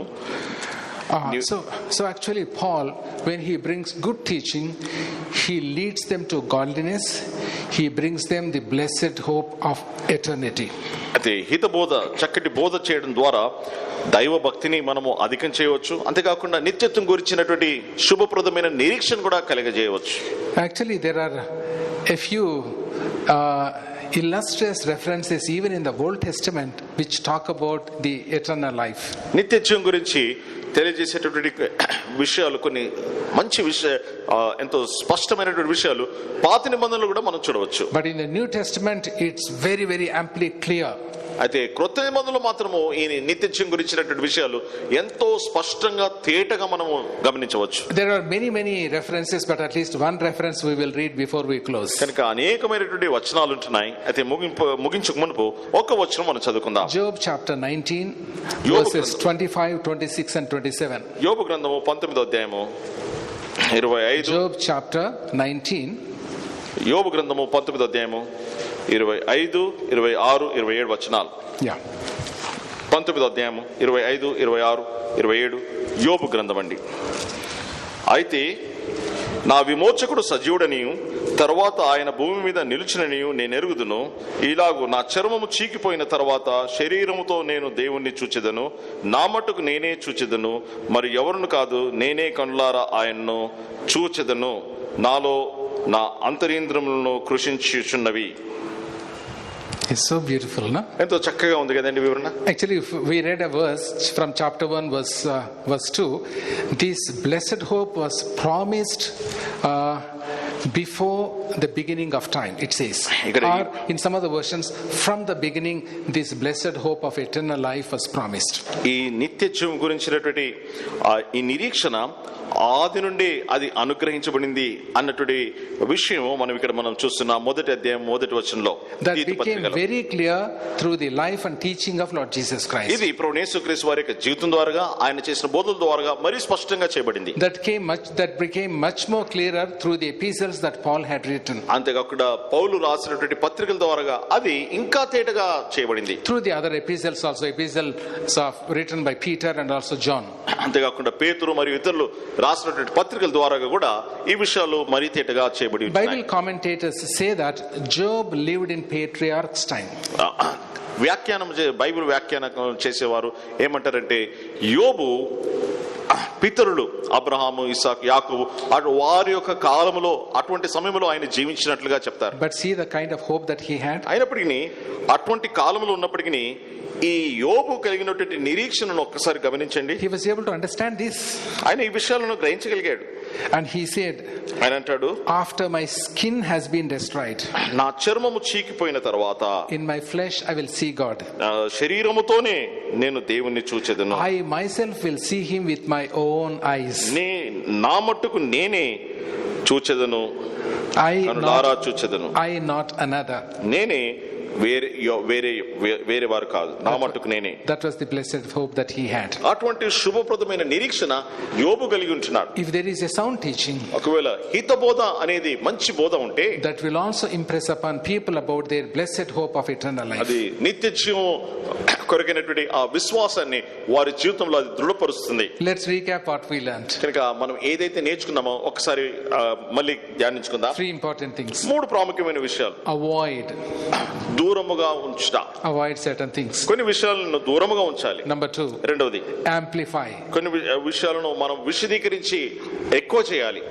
So actually Paul, when he brings good teaching, he leads them to godliness. He brings them the blessed hope of eternity. అయితే హితబోధ, చక్కటి బోధ చేయడం ద్వారా దైవ భక్తిని మనము అధికం చేయవచ్చు. అంతేకాకుండా నిత్యత్వం గురించినటువంటి శుభప్రదమైన నిరీక్షణ కూడా కలిగజేయవచ్చు. Actually there are a few illustrious references even in the Old Testament which talk about the eternal life. నిత్యత్వం గురించి తెలియజేసేటటువంటి విషయాలు, కొన్ని మంచి ఎంతో స్పష్టమైనటువంటి విషయాలు పాత నిబంధనలు కూడా మనం చూడవచ్చు. But in the New Testament it's very very amply clear. అయితే క్రొత్త నిబంధనలు మాత్రము ఈ నిత్యత్వం గురించినటువంటి విషయాలు ఎంతో స్పష్టంగా తేటగా మనము గమనించవచ్చు. There are many references, but at least one reference we will read before we close. కనుక అనేకమైనటువంటి వచనాలు ఉంటున్నాయి. అయితే ముగించక మునుపు ఒక వచనం మనం చదువుకుందాం. Job chapter 19 verses 25, 26 and 27. యోబు గ్రంథము 19వ అధ్యాయము 25. Job chapter 19. యోబు గ్రంథము 19వ అధ్యాయము 25, 26, 27 వచనాలు. 19వ అధ్యాయము 25, 26, 27 యోబు గ్రంథం అండి. అయితే నా విమోచకుడు సజీవుడనియు తర్వాత ఆయన భూమి మీద నిలిచిననియు నేను ఎరుగుదును. ఇలాగు నా చర్మము చీకిపోయిన తర్వాత శరీరముతో నేను దేవుణ్ణి చూచెదను. నా మట్టుకు నేనే చూచెదను, మరి ఎవరును కాదు, నేనే కనులారా ఆయన్ను చూచెదను. నాలో నా అంతరింద్రియములను కృషించుచున్నవి. It's so beautiful, no? ఎంతో చక్కగా ఉంది కదండి వివరణ. Actually, if we read a verse from chapter 1 verse 2, this blessed hope was promised before the beginning of time, it says. Or in some of the versions, from the beginning this blessed hope of eternal life was promised. ఈ నిత్యత్వం గురించినటువంటి ఈ నిరీక్షణ ఆది నుండి అది అనుగ్రహించబడింది అన్నటువంటి విషయం మనం చూస్తున్నాం. మొదటి అధ్యాయం మొదటి వచనంలో that became very clear through the life and teaching of Lord Jesus Christ. ఇది ప్రభువు యేసుక్రీస్తు వారి యొక్క జీవితం ద్వారా, ఆయన చేసిన బోధల ద్వారా మరి స్పష్టంగా చేయబడింది. that became much more clearer through the epistles that Paul had written. అంతేకాకుండా పౌలు రాసినటువంటి పత్రికల ద్వారా అది ఇంకా తేటగా చేయబడింది. through the other epistles also, epistles written by Peter and also John. అంతేకాకుండా పేతురు మరియు ఇతరులు రాసినటువంటి పత్రికల ద్వారా కూడా ఈ విషయాలు మరీ తేటగా చేయబడి ఉన్నాయి. Bible commentators say that Job lived in patriarchs' time. Bible వ్యాఖ్యానం చేసేవారు ఏమంటారంటే, యోబు పితరులు అబ్రహాము, ఇస్సాకు, యాకోబు వారి యొక్క కాలంలో అటువంటి సమయంలో ఆయన జీవించినట్లుగా చెప్తారు. But see the kind of hope that he had. అయినప్పటికీ అటువంటి కాలంలో ఉన్నప్పటికీ ఈ యోబు కలిగినటువంటి నిరీక్షణను ఒక్కసారి గమనించండి. He was able to understand this. ఆయన ఈ విషయాలను గ్రహించగలిగాడు. And he said, ఆయన అంటాడు, after my skin has been destroyed, నా చర్మము చీకిపోయిన తర్వాత, in my flesh I will see God. శరీరముతోనే నేను దేవుణ్ణి చూచెదను. I myself will see him with my own eyes. నా మట్టుకు నేనే చూచెదను, చూచెదను. I not another. నేనే వేరే వారు కాదు, నా మట్టుకు నేనే. That was the blessed hope that he had. అటువంటి శుభప్రదమైన నిరీక్షణ యోబు కలిగి ఉంటున్నాడు. If there is a sound teaching, ఒకవేళ హితబోధ అనేది మంచి బోధ ఉంటే, that will also impress upon people about their blessed hope of eternal life. అది నిత్యజీవం కొరకైనటువంటి ఆ విశ్వాసాన్ని వారి జీవితంలో అది దృఢపరుస్తుంది. Let's recap what we learned. కనుక మనం ఏదైతే నేర్చుకున్నామో ఒకసారి మళ్ళీ ధ్యానించుకుందాం. 3 important things. 3 ప్రాముఖ్యమైన విషయాలు. Avoid. దూరముగా ఉంచుట. Avoid certain things. కొన్ని విషయాలను దూరముగా ఉంచాలి. Number 2. రెండవది amplify. కొన్ని విషయాలను మనం విశదీకరించి ఎక్కువ చేయాలి.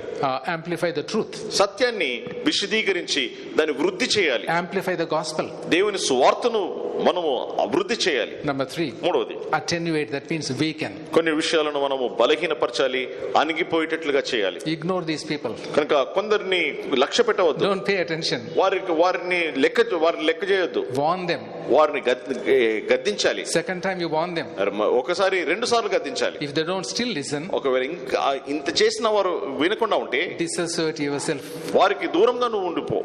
Amplify the truth. సత్యాన్ని విశదీకరించి దాన్ని వృద్ధి చేయాలి. Amplify the gospel. దేవుని సువార్తను మనము అభివృద్ధి చేయాలి. Number 3. మూడవది attenuate, that means weaken. కొన్ని విషయాలను మనము బలహీనపరచాలి, అణిగిపోయేటట్లుగా చేయాలి. Ignore these people. కనుక కొందరిని లక్ష్య పెట్టవద్దు. Don't pay attention. వారిని లెక్క చేయొద్దు. Warn them. వారిని గద్దించాలి. Second time you warn them. ఒకసారి 2 సార్లు గద్దించాలి. If they don't still listen, ఒకవేళ ఇంకా ఇంత చేసిన వారు వినకుండా ఉంటే disassociate yourself. వారికి దూరంగా నువ్వు ఉండిపో.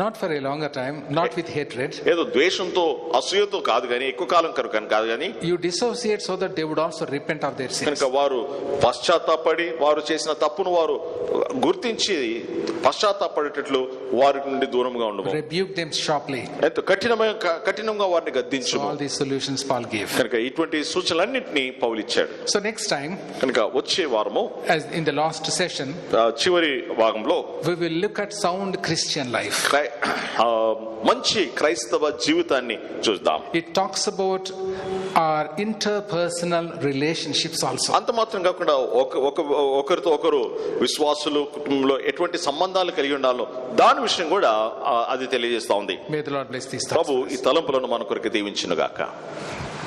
Not for a longer time, not with hatred. ఏదో ద్వేషంతో అసూయతో కాదు గాని, ఎక్కువ కాలం కాదు గాని, you dissociate so that they would also repent of their sins. కనుక వారు పశ్చాత్తాపడి వారు చేసిన తప్పును వారు గుర్తించి పశ్చాత్తాపడేటట్లు వారి నుండి దూరంగా ఉండము. Rebuke them sharply. ఎంతో కఠినంగా వారిని గద్దించు. So all these solutions Paul gave. కనుక ఇటువంటి సూచనలన్నింటినీ పౌలు ఇచ్చాడు. So next time, కనుక వచ్చే వారము, as in the last session, చివరి భాగంలో we will look at sound Christian life. మంచి క్రైస్తవ జీవితాన్ని చూద్దాం. It talks about our interpersonal relationships also. అంత మాత్రం కాకుండా ఒకరితో ఒకరు విశ్వాసులు కుటుంబంలో ఎటువంటి సంబంధాలు కలిగి ఉండాలో దాని విషయం కూడా అది తెలియజేస్తా ఉంది. May the Lord bless these ప్రభు ఈ తలంపులను మన కొరకు దీవించును గాక.